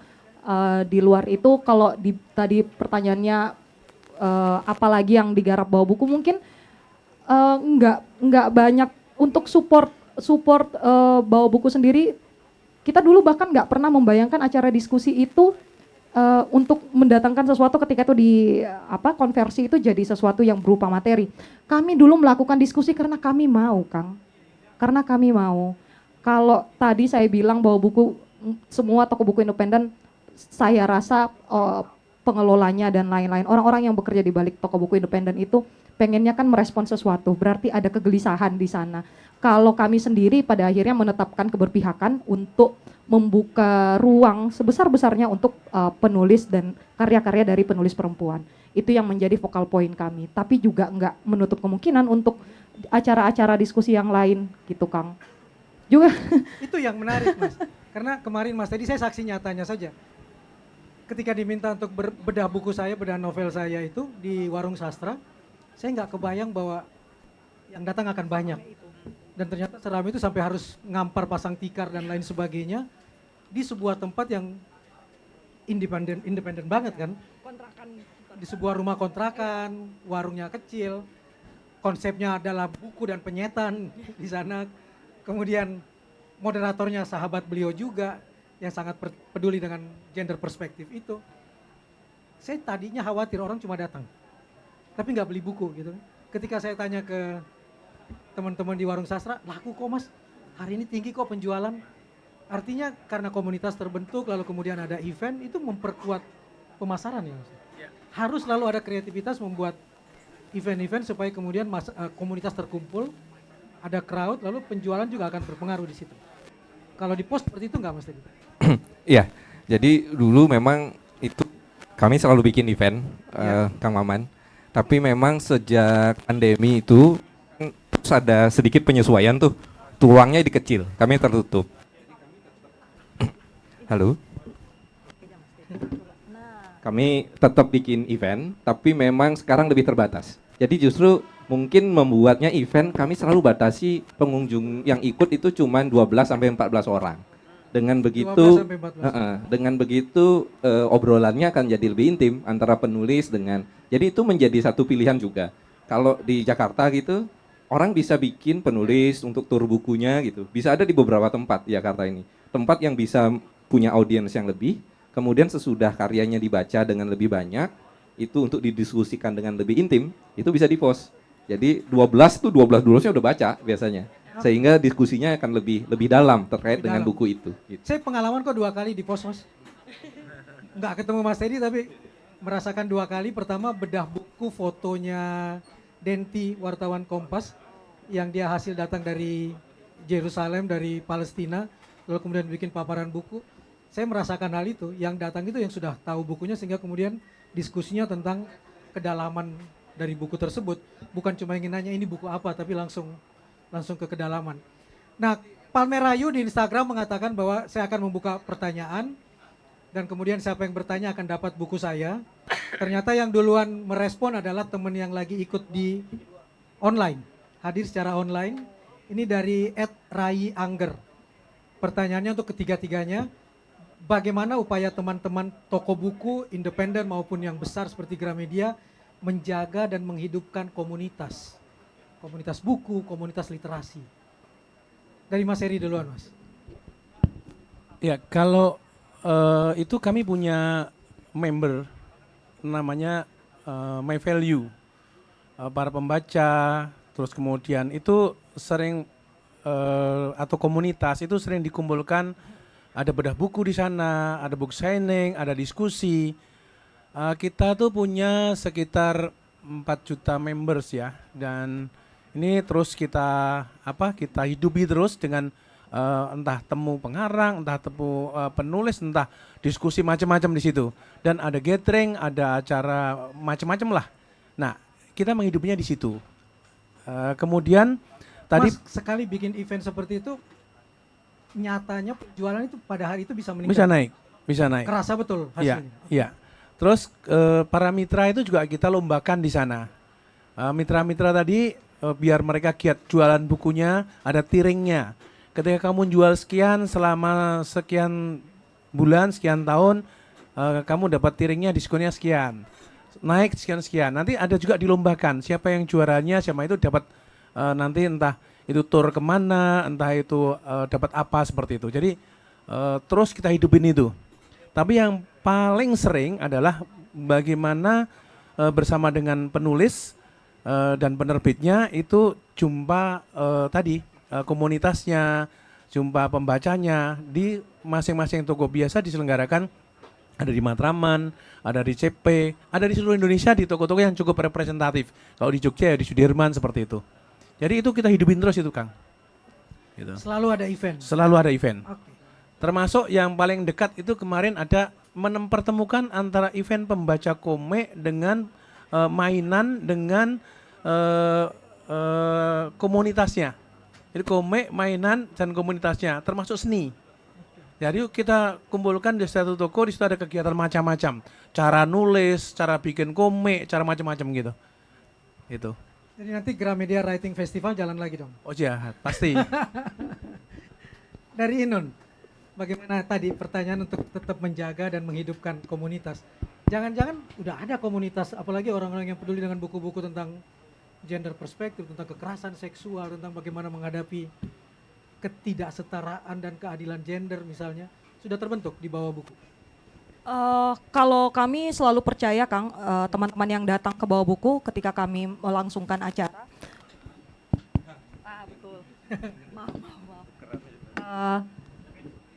di luar itu kalau tadi pertanyaannya apalagi yang digarap Bawa Buku mungkin nggak banyak untuk support Bawa Buku sendiri. Kita dulu bahkan nggak pernah membayangkan acara diskusi itu untuk mendatangkan sesuatu ketika itu konversi itu jadi sesuatu yang berupa materi. Kami dulu melakukan diskusi karena kami mau, Kang. Karena kami mau. Kalau tadi saya bilang Bawa Buku, semua toko buku independen, saya rasa pengelolanya dan lain-lain, orang-orang yang bekerja di balik toko buku independen itu pengennya kan merespon sesuatu, berarti ada kegelisahan di sana. Kalau kami sendiri pada akhirnya menetapkan keberpihakan untuk membuka ruang sebesar-besarnya untuk penulis dan karya-karya dari penulis perempuan. Itu yang menjadi focal point kami, tapi juga nggak menutup kemungkinan untuk acara-acara diskusi yang lain gitu, Kang. Juga Itu yang menarik Mas, karena kemarin Mas tadi saya saksi nyatanya saja. Ketika diminta untuk bedah buku saya, bedah novel saya itu di warung sastra, saya nggak kebayang bahwa yang datang akan banyak. Dan ternyata seramai itu sampai harus ngampar pasang tikar dan lain sebagainya di sebuah tempat yang independen banget kan. Di sebuah rumah kontrakan, warungnya kecil, konsepnya adalah buku dan penyetan di sana. Kemudian moderatornya sahabat beliau juga yang sangat peduli dengan gender perspektif itu. Saya tadinya khawatir orang cuma datang, tapi nggak beli buku gitu. Ketika saya tanya ke teman-teman di warung sastra, laku kok Mas, hari ini tinggi kok penjualan. Artinya karena komunitas terbentuk, lalu kemudian ada event, itu memperkuat pemasaran ya Mas. Harus selalu ada kreativitas membuat event-event supaya kemudian komunitas terkumpul, ada crowd, lalu penjualan juga akan berpengaruh di situ. Kalau di pos seperti itu nggak Mas Teddy? Iya, jadi dulu memang itu kami selalu bikin event, Kang Maman. Tapi memang sejak pandemi itu terus ada sedikit penyesuaian tuh, ruangnya dikecil, kami tertutup. Halo? Kami tetap bikin event, tapi memang sekarang lebih terbatas. Jadi justru mungkin membuatnya event kami selalu batasi pengunjung yang ikut itu cuma 12 sampai 14 orang. Dengan begitu 12 sampai 14. dengan begitu obrolannya akan jadi lebih intim antara penulis dengan. Jadi itu menjadi satu pilihan juga. Kalau di Jakarta gitu, orang bisa bikin penulis untuk tur bukunya gitu. Bisa ada di beberapa tempat di Jakarta ini. Tempat yang bisa punya audiens yang lebih, kemudian sesudah karyanya dibaca dengan lebih banyak, itu untuk didiskusikan dengan lebih intim, itu bisa di-post. Jadi 12 nya udah baca biasanya. Sehingga diskusinya akan lebih dalam terkait dengan buku itu. Gitu. Saya pengalaman kok 2 kali di pos Mas. Nggak ketemu Mas Teddy tapi merasakan 2 kali. Pertama bedah buku fotonya Denti, wartawan Kompas, yang dia hasil datang dari Yerusalem, dari Palestina, lalu kemudian bikin paparan buku. Saya merasakan hal itu, yang datang itu yang sudah tahu bukunya sehingga kemudian diskusinya tentang kedalaman dari buku tersebut, bukan cuma ingin nanya ini buku apa, tapi langsung ke kedalaman. Nah, Palmerayu di Instagram mengatakan bahwa saya akan membuka pertanyaan dan kemudian siapa yang bertanya akan dapat buku saya. Ternyata yang duluan merespon adalah teman yang lagi ikut di online, hadir secara online. Ini dari @rai_angger. Pertanyaannya untuk ketiga-tiganya, bagaimana upaya teman-teman toko buku independen maupun yang besar seperti Gramedia menjaga dan menghidupkan komunitas buku, komunitas literasi. Dari Mas Heri duluan, Mas. Ya, kalau itu kami punya member namanya My Value. Para pembaca, terus kemudian itu sering atau komunitas itu sering dikumpulkan, ada bedah buku di sana, ada book signing, ada diskusi. Kita tuh punya sekitar 4 juta members ya, dan ini terus kita hidupi terus dengan entah temu pengarang, entah temu penulis, entah diskusi macam-macam di situ. Dan ada gathering, ada acara macam-macam lah. Nah, kita menghidupinya di situ. Kemudian tadi Mas, sekali bikin event seperti itu, nyatanya penjualan itu pada hari itu bisa meningkat. bisa naik. Kerasa betul Iya, hasilnya. iya. Terus para mitra itu juga kita lombakan di sana. Mitra-mitra tadi biar mereka giat jualan bukunya, ada tiringnya. Ketika kamu jual sekian selama sekian bulan, sekian tahun, kamu dapat tiringnya diskonnya sekian. Naik sekian-sekian. Nanti ada juga dilombakan. Siapa yang juaranya, siapa itu dapat nanti entah itu tour kemana, entah itu dapat apa seperti itu. Jadi terus kita hidupin itu. Tapi yang paling sering adalah bagaimana bersama dengan penulis dan penerbitnya itu jumpa komunitasnya, jumpa pembacanya di masing-masing toko biasa diselenggarakan. Ada di Matraman, ada di CP, ada di seluruh Indonesia di toko-toko yang cukup representatif. Kalau di Jogja ya di Sudirman seperti itu. Jadi itu kita hidupin terus itu, Kang. Gitu. Selalu ada event. Selalu ada event. Oke. Termasuk yang paling dekat itu kemarin ada mempertemukan antara event pembaca komik dengan mainan dengan komunitasnya. Jadi komik, mainan, dan komunitasnya, termasuk seni. Jadi kita kumpulkan di satu toko, di situ ada kegiatan macam-macam. Cara nulis, cara bikin komik, cara macam-macam gitu. Itu. Jadi nanti Gramedia Writing Festival jalan lagi dong. Oh jahat, pasti. Dari Inun, bagaimana tadi pertanyaan untuk tetap menjaga dan menghidupkan komunitas. Jangan-jangan udah ada komunitas, apalagi orang-orang yang peduli dengan buku-buku tentang gender perspektif, tentang kekerasan seksual, tentang bagaimana menghadapi ketidaksetaraan dan keadilan gender misalnya, sudah terbentuk di bawah buku. Kalau kami selalu percaya, Kang, teman-teman yang datang ke bawah buku ketika kami melangsungkan acara. Betul. maaf.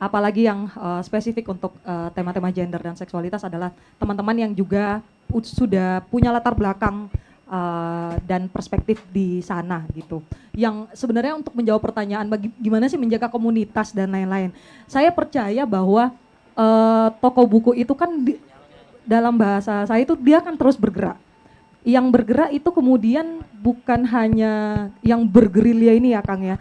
Apalagi yang spesifik untuk tema-tema gender dan seksualitas adalah teman-teman yang juga sudah punya latar belakang dan perspektif di sana gitu. Yang sebenarnya untuk menjawab pertanyaan gimana sih menjaga komunitas dan lain-lain. Saya percaya bahwa toko buku itu kan dalam bahasa saya itu dia kan terus bergerak. Yang bergerak itu kemudian bukan hanya yang bergerilya ini ya, Kang ya.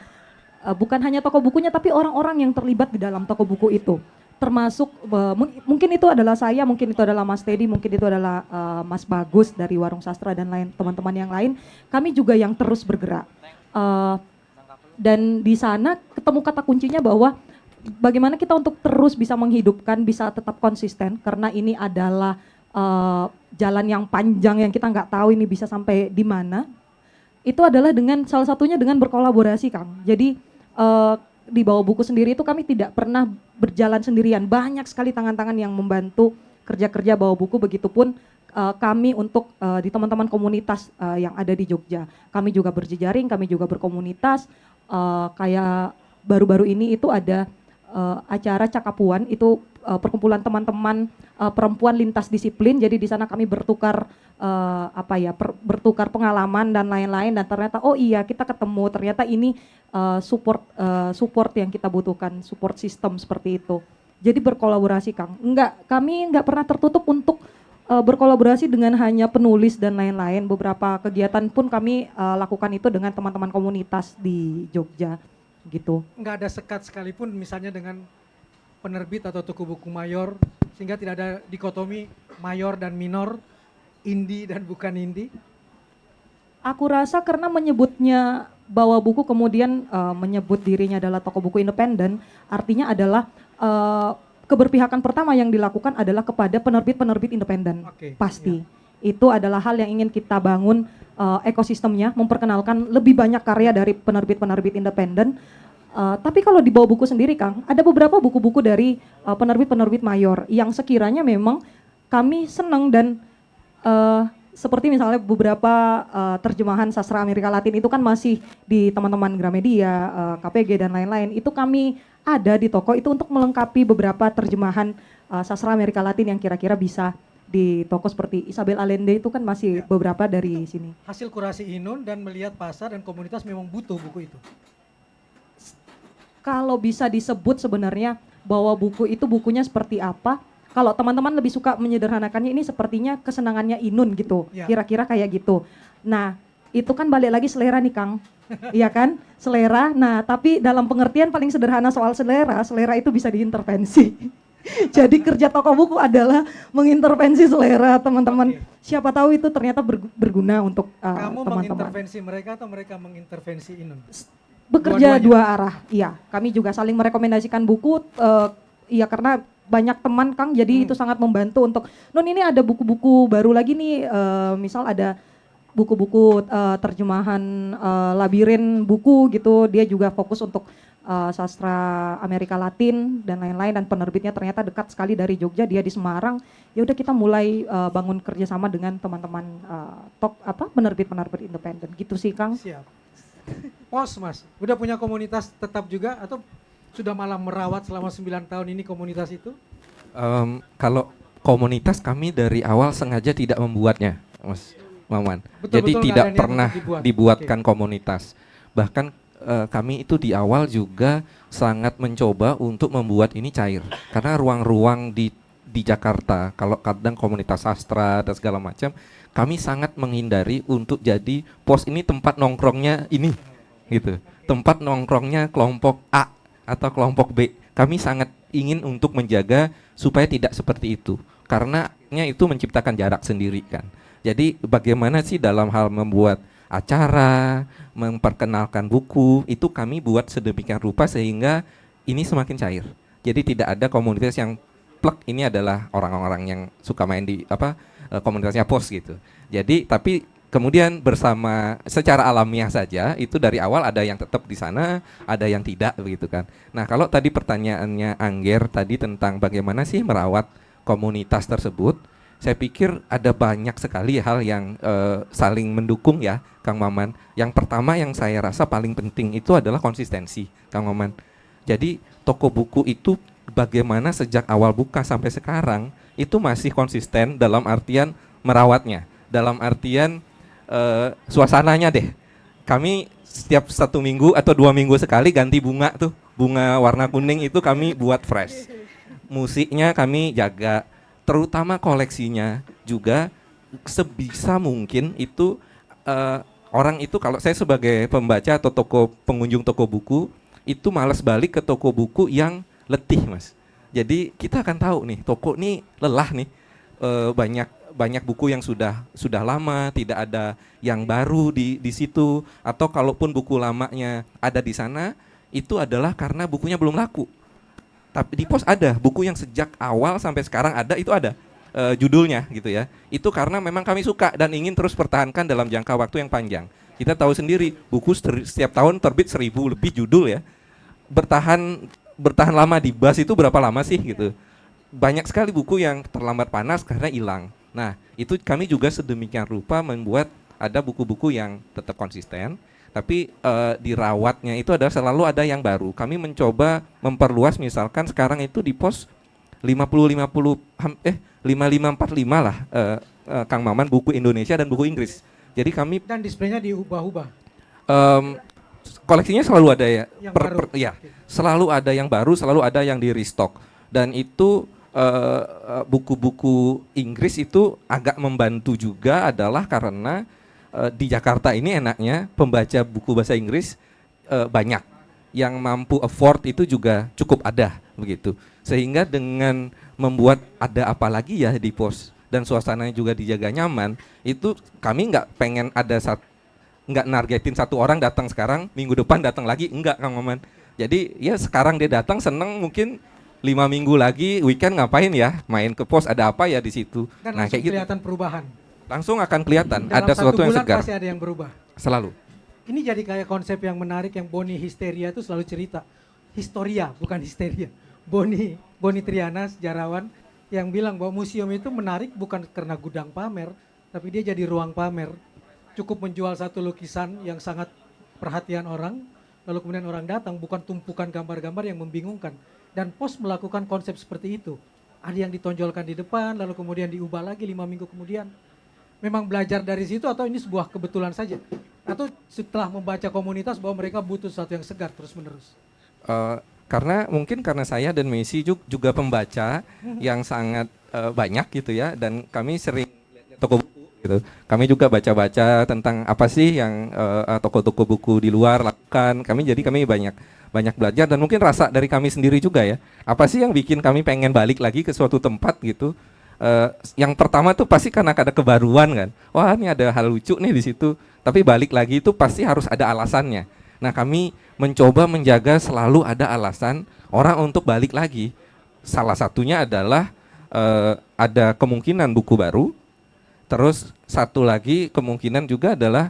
Bukan hanya toko bukunya tapi orang-orang yang terlibat di dalam toko buku itu. Termasuk mungkin itu adalah saya, mungkin itu adalah Mas Teddy, mungkin itu adalah Mas Bagus dari Warung Sastra dan lain teman-teman yang lain. Kami juga yang terus bergerak. Dan di sana ketemu kata kuncinya bahwa bagaimana kita untuk terus bisa menghidupkan, bisa tetap konsisten karena ini adalah jalan yang panjang yang kita nggak tahu ini bisa sampai di mana. Itu adalah dengan salah satunya dengan berkolaborasi, Kang. Jadi di bawah buku sendiri itu kami tidak pernah berjalan sendirian. Banyak sekali tangan-tangan yang membantu kerja-kerja bawah buku, begitupun kami untuk di teman-teman komunitas yang ada di Jogja. Kami juga berjejaring, kami juga berkomunitas. Kayak baru-baru ini itu ada acara Cakapuan, itu perkumpulan teman-teman perempuan lintas disiplin. Jadi di sana kami bertukar bertukar pengalaman dan lain-lain, dan ternyata oh iya kita ketemu, ternyata ini support yang kita butuhkan, support system seperti itu. Jadi berkolaborasi, Kang. Kami nggak pernah tertutup untuk berkolaborasi dengan hanya penulis dan lain-lain. Beberapa kegiatan pun kami lakukan itu dengan teman-teman komunitas di Jogja gitu. Nggak ada sekat sekalipun misalnya dengan penerbit atau toko buku mayor, sehingga tidak ada dikotomi mayor dan minor, indie dan bukan indie. Aku rasa karena menyebutnya bawa buku kemudian menyebut dirinya adalah toko buku independen, artinya adalah keberpihakan pertama yang dilakukan adalah kepada penerbit-penerbit independen. Oke, Pasti. Itu adalah hal yang ingin kita bangun ekosistemnya, memperkenalkan lebih banyak karya dari penerbit-penerbit independen. Tapi kalau di bawah buku sendiri, Kang, ada beberapa buku-buku dari penerbit-penerbit mayor yang sekiranya memang kami senang dan seperti misalnya beberapa terjemahan sastra Amerika Latin itu kan masih di teman-teman Gramedia, KPG dan lain-lain. Itu kami ada di toko itu untuk melengkapi beberapa terjemahan sastra Amerika Latin yang kira-kira bisa di toko seperti Isabel Allende itu kan masih beberapa dari sini. Hasil kurasi Inun dan melihat pasar dan komunitas memang butuh buku itu. Kalau bisa disebut sebenarnya bahwa buku itu bukunya seperti apa, kalau teman-teman lebih suka menyederhanakannya ini sepertinya kesenangannya Inun gitu, Ya. kira-kira kayak gitu. Nah itu kan balik lagi selera nih Kang, iya kan, selera. Nah tapi dalam pengertian paling sederhana soal selera, selera itu bisa diintervensi. Jadi kerja toko buku adalah mengintervensi selera teman-teman. Oke. Siapa tahu itu ternyata berguna untuk Kamu teman-teman. mengintervensi mereka atau mereka mengintervensi Inun? Bekerja Dua-duanya. dua arah, iya. Kami juga saling merekomendasikan buku, iya karena banyak teman Kang, jadi itu sangat membantu untuk, Nun ini ada buku-buku baru lagi nih, misal ada buku-buku terjemahan Labirin buku gitu, dia juga fokus untuk sastra Amerika Latin dan lain-lain, dan penerbitnya ternyata dekat sekali dari Jogja, dia di Semarang. Ya udah kita mulai bangun kerjasama dengan teman-teman penerbit-penerbit independen gitu sih Kang. Siap. Pos Mas, udah punya komunitas tetap juga atau sudah malah merawat selama 9 tahun ini komunitas itu? Kalau komunitas kami dari awal sengaja tidak membuatnya, Mas Maman. Betul-betul Jadi nggak tidak ada niat pernah untuk dibuatkan komunitas. Bahkan kami itu di awal juga sangat mencoba untuk membuat ini cair. Karena ruang-ruang di Jakarta, kalau kadang komunitas sastra dan segala macam, kami sangat menghindari untuk jadi pos ini tempat nongkrongnya ini, gitu. Tempat nongkrongnya kelompok A atau kelompok B. Kami sangat ingin untuk menjaga supaya tidak seperti itu. Karena itu menciptakan jarak sendiri kan. Jadi bagaimana sih dalam hal membuat acara, memperkenalkan buku, itu kami buat sedemikian rupa sehingga ini semakin cair. Jadi tidak ada komunitas yang plek ini adalah orang-orang yang suka main di komunitasnya pos gitu. Jadi tapi kemudian bersama secara alamiah saja itu dari awal ada yang tetap di sana, ada yang tidak begitu kan. Nah, kalau tadi pertanyaannya Angger tadi tentang bagaimana sih merawat komunitas tersebut, saya pikir ada banyak sekali hal yang saling mendukung ya, Kang Maman. Yang pertama yang saya rasa paling penting itu adalah konsistensi, Kang Maman. Jadi toko buku itu bagaimana sejak awal buka sampai sekarang itu masih konsisten dalam artian merawatnya, dalam artian suasananya deh. Kami setiap 1 minggu atau 2 minggu sekali ganti bunga tuh, bunga warna kuning itu kami buat fresh. Musiknya kami jaga, terutama koleksinya juga sebisa mungkin itu orang itu kalau saya sebagai pembaca atau pengunjung toko buku itu malas balik ke toko buku yang letih Mas. Jadi kita akan tahu nih toko nih lelah nih, banyak buku yang sudah lama, tidak ada yang baru di situ, atau kalaupun buku lamanya ada di sana itu adalah karena bukunya belum laku. Tapi di pos ada buku yang sejak awal sampai sekarang ada, itu ada judulnya gitu ya. Itu karena memang kami suka dan ingin terus pertahankan dalam jangka waktu yang panjang. Kita tahu sendiri buku setiap tahun terbit 1000 lebih judul ya. Bertahan lama di bas itu berapa lama sih gitu. Banyak sekali buku yang terlambat panas karena hilang. Nah, itu kami juga sedemikian rupa membuat ada buku-buku yang tetap konsisten, tapi dirawatnya itu selalu ada yang baru. Kami mencoba memperluas, misalkan sekarang itu di pos 5545 lah, Kang Maman, buku Indonesia dan buku Inggris. Jadi kami Dan displaynya diubah-ubah. koleksinya selalu ada ya, Yang baru. ya, selalu ada yang baru, selalu ada yang di restock, dan itu buku-buku Inggris itu agak membantu juga adalah karena di Jakarta ini enaknya pembaca buku bahasa Inggris banyak, yang mampu afford itu juga cukup ada begitu. Sehingga dengan membuat ada apa lagi ya di pos dan suasananya juga dijaga nyaman, itu kami nggak pengen nggak nargetin satu orang datang sekarang, minggu depan datang lagi, enggak Kang Maman. Jadi ya sekarang dia datang seneng, mungkin 5 minggu lagi weekend ngapain ya, main ke pos, ada apa ya di situ. Dan Nah langsung kayak gitu kelihatan perubahan. langsung akan kelihatan Dalam ada satu sesuatu yang bulan segar pasti ada yang berubah. selalu. Ini jadi kayak konsep yang menarik yang Boni Histeria itu selalu cerita. Historia, bukan histeria. Boni Triana, sejarawan, yang bilang bahwa museum itu menarik bukan karena gudang pamer, tapi dia jadi ruang pamer. Cukup menjual satu lukisan yang sangat perhatian orang, lalu kemudian orang datang, bukan tumpukan gambar-gambar yang membingungkan. Dan pos melakukan konsep seperti itu. Ada yang ditonjolkan di depan, lalu kemudian diubah lagi 5 minggu kemudian. Memang belajar dari situ atau ini sebuah kebetulan saja? Atau setelah membaca komunitas bahwa mereka butuh sesuatu yang segar terus-menerus? Karena mungkin karena saya dan Messi juga pembaca yang sangat banyak gitu ya, dan kami sering lihat toko buku gitu. Kami juga baca-baca tentang apa sih yang toko-toko buku di luar lakukan. Kami banyak belajar, dan mungkin rasa dari kami sendiri juga ya. Apa sih yang bikin kami pengen balik lagi ke suatu tempat gitu? Yang pertama tuh pasti karena ada kebaruan kan. Wah, ini ada hal lucu nih di situ. Tapi balik lagi itu pasti harus ada alasannya. Nah, kami mencoba menjaga selalu ada alasan orang untuk balik lagi. Salah satunya adalah ada kemungkinan buku baru. Terus satu lagi kemungkinan juga adalah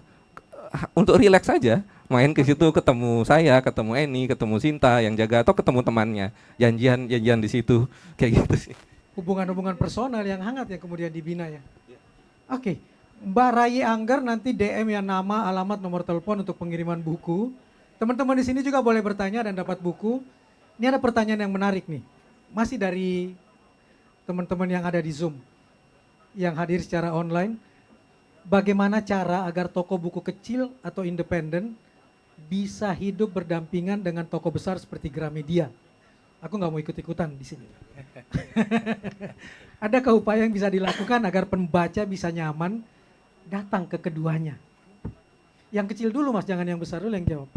untuk rileks saja. Main ke situ, ketemu saya, ketemu Eni, ketemu Sinta yang jaga, atau ketemu temannya, janjian di situ, kayak gitu sih. Hubungan-hubungan personal yang hangat yang kemudian dibina ya. Oke, Mbak Rai Angger nanti DM ya, nama, alamat, nomor telepon untuk pengiriman buku. Teman-teman di sini juga boleh bertanya dan dapat buku. Ini ada pertanyaan yang menarik nih, masih dari teman-teman yang ada di Zoom, yang hadir secara online. Bagaimana cara agar toko buku kecil atau independen bisa hidup berdampingan dengan toko besar seperti Gramedia? Aku nggak mau ikut-ikutan di sini. Adakah upaya yang bisa dilakukan agar pembaca bisa nyaman datang ke keduanya? Yang kecil dulu Mas, jangan yang besar dulu yang jawab.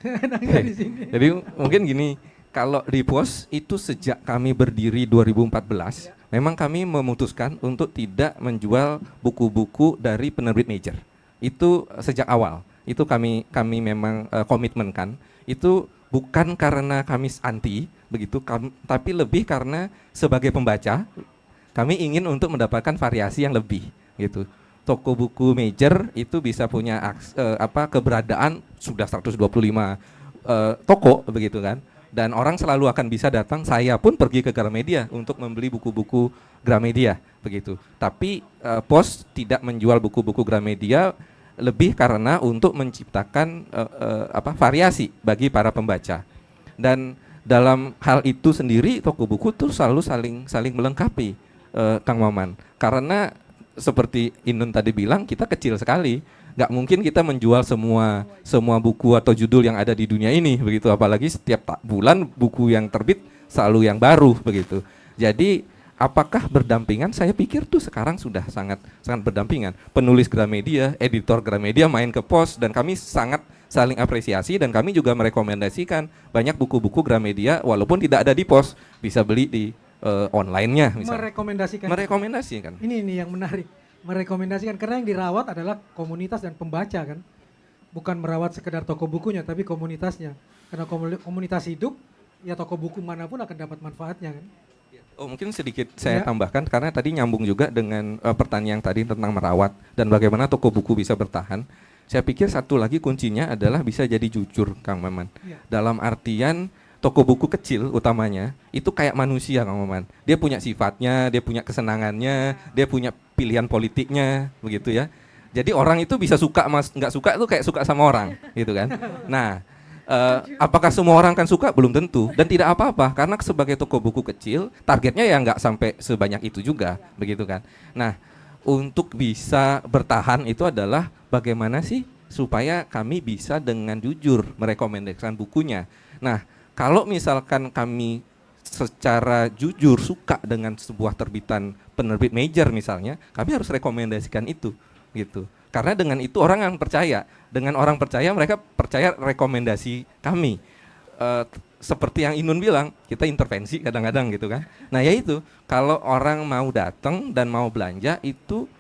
Nangga di sini. Jadi mungkin gini, kalau di pos itu sejak kami berdiri 2014, memang kami memutuskan untuk tidak menjual buku-buku dari penerbit major. Itu sejak awal. Itu kami memang komitmenkan. Itu bukan karena kami anti begitu, tapi lebih karena sebagai pembaca kami ingin untuk mendapatkan variasi yang lebih gitu. Toko buku major itu bisa punya keberadaan sudah 125 toko begitu kan, dan orang selalu akan bisa datang. Saya pun pergi ke Gramedia untuk membeli buku-buku Gramedia begitu. Tapi pos tidak menjual buku-buku Gramedia lebih karena untuk menciptakan variasi bagi para pembaca. Dan dalam hal itu sendiri toko buku tuh selalu saling melengkapi, Kang Maman. Karena seperti Inun tadi bilang, kita kecil sekali, nggak mungkin kita menjual semua buku atau judul yang ada di dunia ini begitu. Apalagi setiap bulan buku yang terbit selalu yang baru begitu. Jadi apakah berdampingan? Saya pikir tuh sekarang sudah sangat berdampingan. Penulis Gramedia, editor Gramedia main ke pos, dan kami sangat saling apresiasi, dan kami juga merekomendasikan banyak buku-buku Gramedia walaupun tidak ada di pos, bisa beli di online-nya misalnya. Merekomendasikan. Ini yang menarik. Merekomendasikan karena yang dirawat adalah komunitas dan pembaca kan. Bukan merawat sekedar toko bukunya tapi komunitasnya. Karena komunitas hidup, ya toko buku manapun akan dapat manfaatnya kan. Oh, mungkin sedikit saya tambahkan karena tadi nyambung juga dengan pertanyaan tadi tentang merawat dan bagaimana toko buku bisa bertahan. Saya pikir satu lagi kuncinya adalah bisa jadi jujur, Kang Maman. Ya. Dalam artian toko buku kecil utamanya itu kayak manusia, Kang Maman. Dia punya sifatnya, dia punya kesenangannya, dia punya pilihan politiknya, begitu ya. Jadi orang itu bisa suka nggak suka itu kayak suka sama orang, gitu kan. Nah, apakah semua orang kan suka? Belum tentu, dan tidak apa-apa karena sebagai toko buku kecil targetnya ya nggak sampai sebanyak itu juga, begitu kan. Nah, untuk bisa bertahan itu adalah bagaimana sih supaya kami bisa dengan jujur merekomendasikan bukunya. Nah, kalau misalkan kami secara jujur suka dengan sebuah terbitan penerbit major misalnya, kami harus rekomendasikan itu gitu. Karena dengan itu orang akan percaya. Dengan orang percaya, mereka percaya rekomendasi kami. Seperti yang Inun bilang, kita intervensi kadang-kadang gitu kan. Nah ya itu, kalau orang mau datang dan mau belanja itu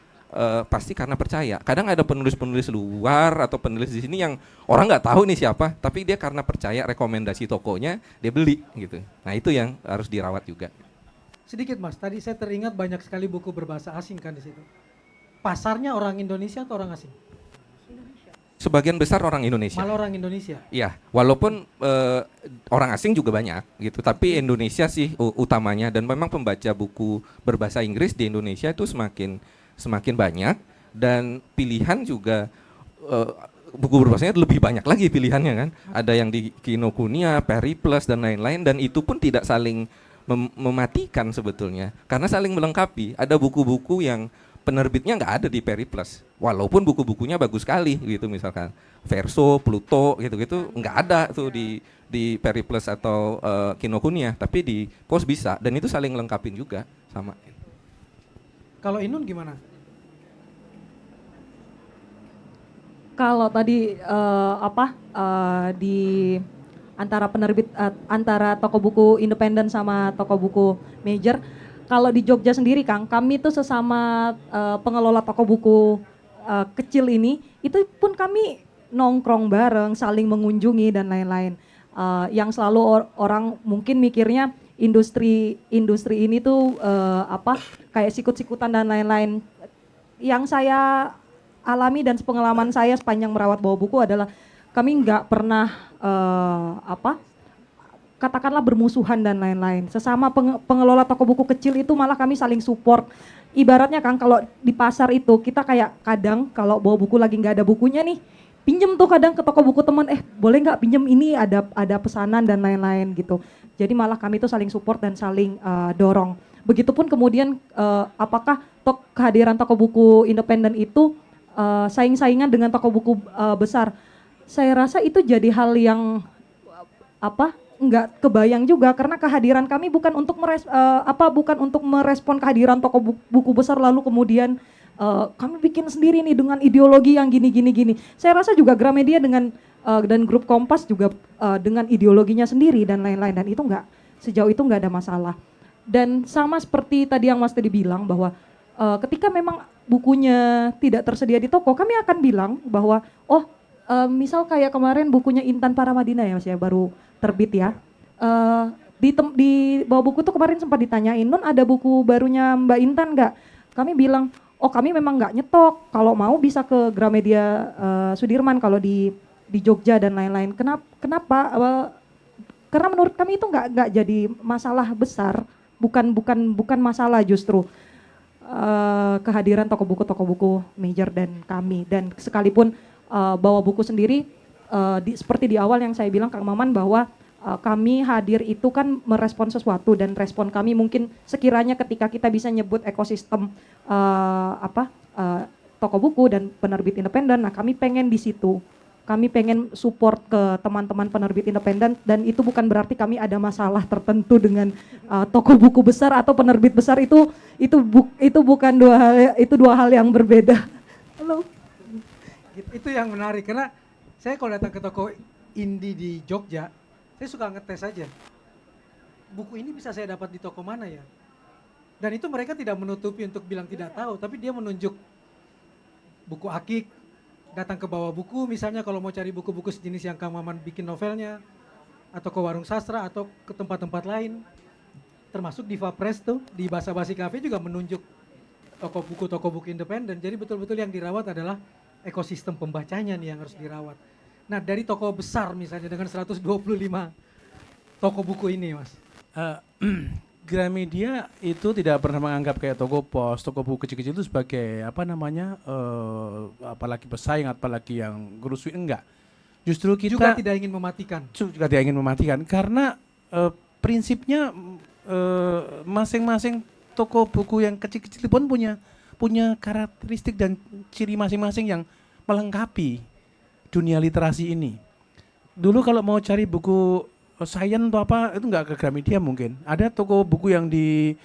pasti karena percaya. Kadang ada penulis-penulis luar atau penulis di sini yang orang nggak tahu nih siapa, tapi dia karena percaya rekomendasi tokonya, dia beli gitu. Nah itu yang harus dirawat juga. Sedikit Mas, tadi saya teringat banyak sekali buku berbahasa asing kan di situ. Pasarnya orang Indonesia atau orang asing? Sebagian besar orang Indonesia. Malah orang Indonesia. Iya, walaupun orang asing juga banyak gitu, tapi Indonesia sih utamanya, dan memang pembaca buku berbahasa Inggris di Indonesia itu semakin banyak, dan pilihan juga buku berbahasanya lebih banyak lagi pilihannya kan. Ada yang di Kinokuniya, Periplus dan lain-lain, dan itu pun tidak saling mematikan sebetulnya, karena saling melengkapi. Ada buku-buku yang penerbitnya nggak ada di Periplus, walaupun buku-bukunya bagus sekali gitu, misalkan Verso, Pluto gitu-gitu nggak ada tuh di Periplus atau Kinokuniya, tapi di Pos bisa, dan itu saling lengkapin juga sama. Kalau Inun gimana? Kalau tadi di antara penerbit antara toko buku independen sama toko buku major, kalau di Jogja sendiri Kang, kami tuh sesama pengelola toko buku kecil ini, itu pun kami nongkrong bareng, saling mengunjungi dan lain-lain. Yang selalu orang mungkin mikirnya industri ini tuh kayak sikut-sikutan dan lain-lain. Yang saya alami dan pengalaman saya sepanjang merawat bawa buku adalah kami nggak pernah katakanlah bermusuhan dan lain-lain. Sesama pengelola toko buku kecil itu malah kami saling support. Ibaratnya Kang, kalau di pasar itu kita kayak kadang kalau bawa buku lagi nggak ada bukunya nih, pinjem tuh kadang ke toko buku teman, boleh nggak pinjem ini, ada pesanan dan lain-lain gitu. Jadi malah kami tuh saling support dan saling dorong. Begitupun kemudian apakah kehadiran toko buku independen itu saing-saingan dengan toko buku besar? Saya rasa itu jadi hal yang nggak kebayang juga, karena kehadiran kami bukan untuk merespon kehadiran toko buku besar lalu kemudian kami bikin sendiri nih dengan ideologi yang gini. Saya rasa juga Gramedia dan grup Kompas juga dengan ideologinya sendiri dan lain-lain, dan itu sejauh itu nggak ada masalah. Dan sama seperti tadi yang Mas tadi bilang bahwa ketika memang bukunya tidak tersedia di toko, kami akan bilang bahwa misal kayak kemarin bukunya Intan Paramadina ya Mas ya, baru terbit ya. Di bawah buku tuh kemarin sempat ditanyain, "Nun, ada buku barunya Mbak Intan nggak?" Kami bilang, kami memang nggak nyetok. Kalau mau bisa ke Gramedia Sudirman kalau di Jogja dan lain-lain. Kenapa? Karena menurut kami itu nggak jadi masalah besar, bukan masalah justru kehadiran toko buku major dan kami. Dan sekalipun bawa buku sendiri, seperti di awal yang saya bilang Kang Maman bahwa kami hadir itu kan merespon sesuatu, dan respon kami mungkin sekiranya ketika kita bisa nyebut ekosistem toko buku dan penerbit independen, nah kami pengen di situ. Kami pengen support ke teman-teman penerbit independen, dan itu bukan berarti kami ada masalah tertentu dengan toko buku besar atau penerbit besar. Itu bukan dua hal yang berbeda. Halo. Itu yang menarik, karena saya kalau datang ke toko indie di Jogja, saya suka ngetes aja. Buku ini bisa saya dapat di toko mana ya? Dan itu mereka tidak menutupi untuk bilang tidak tahu, tapi dia menunjuk buku akik, datang ke bawah buku misalnya kalau mau cari buku-buku sejenis yang Kang Maman bikin novelnya, atau ke warung sastra atau ke tempat-tempat lain. Termasuk Diva Press tuh, di Basa Basi Cafe juga menunjuk toko buku independen. Jadi betul-betul yang dirawat adalah ekosistem pembacanya nih yang harus dirawat. Nah, dari toko besar misalnya dengan 125 toko buku ini, Mas. Gramedia itu tidak pernah menganggap kayak toko pos, toko buku kecil-kecil itu sebagai apalagi pesaing, apalagi yang gerusui, enggak. Justru kita juga tidak ingin mematikan. Karena prinsipnya masing-masing toko buku yang kecil-kecil pun punya karakteristik dan ciri masing-masing yang melengkapi dunia literasi ini. Dulu kalau mau cari buku Sains atau apa itu nggak ke Gramedia mungkin. Ada toko buku yang di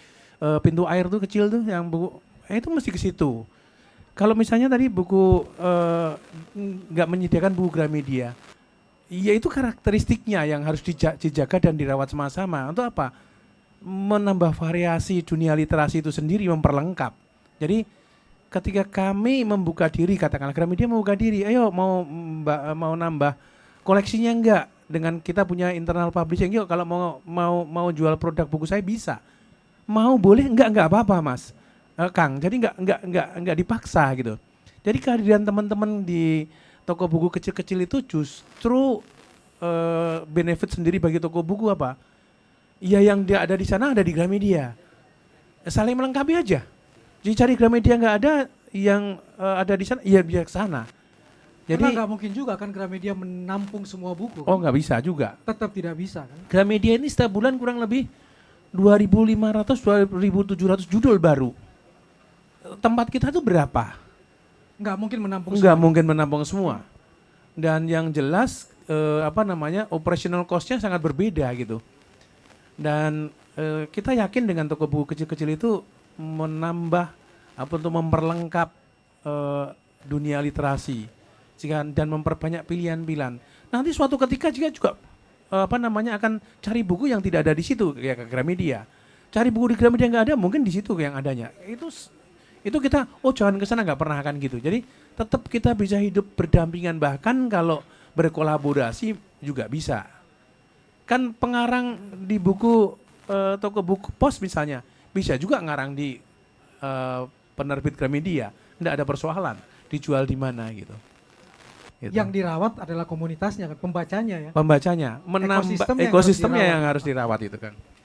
pintu air tuh kecil tuh yang buku itu mesti ke situ. Kalau misalnya tadi buku nggak menyediakan buku Gramedia, ya itu karakteristiknya yang harus dijaga dan dirawat sama-sama. Untuk apa? Menambah variasi dunia literasi itu sendiri, memperlengkap. Jadi ketika kami membuka diri, katakanlah Gramedia membuka diri, ayo mau nambah koleksinya enggak? Dengan kita punya internal publishing, yuk kalau mau jual produk buku saya bisa. Mau boleh enggak apa-apa Mas. Kang, jadi enggak dipaksa gitu. Jadi kehadiran teman-teman di toko buku kecil-kecil itu justru benefit sendiri bagi toko buku apa? Ya yang dia ada di sana ada di Gramedia. Saling melengkapi aja. Jadi cari Gramedia nggak ada, yang ada di sana, ya biar ke sana. Jadi Karena nggak mungkin juga kan Gramedia menampung semua buku. oh nggak bisa juga. Tetap tidak bisa kan. Gramedia ini setiap bulan kurang lebih 2.500, 2.700 judul baru. Tempat kita tuh berapa? Nggak mungkin menampung Nggak semua. mungkin menampung semua. Dan yang jelas operational cost-nya sangat berbeda gitu. Dan kita yakin dengan toko buku kecil-kecil itu menambah untuk memperlengkap dunia literasi dan memperbanyak pilihan-pilihan. Nanti suatu ketika juga akan cari buku yang tidak ada di situ kayak ke Gramedia. Cari buku di Gramedia nggak ada, mungkin di situ yang adanya. Itu kita jangan ke sana, nggak pernah akan gitu. Jadi tetap kita bisa hidup berdampingan, bahkan kalau berkolaborasi juga bisa. Kan pengarang di buku toko buku pos misalnya bisa juga ngarang di penerbit Gramedia, nggak ada persoalan dijual di mana gitu. Yang dirawat adalah komunitasnya kan, pembacanya ya. Pembacanya menambah Ekosistemnya yang ekosistemnya harus yang harus dirawat itu kan.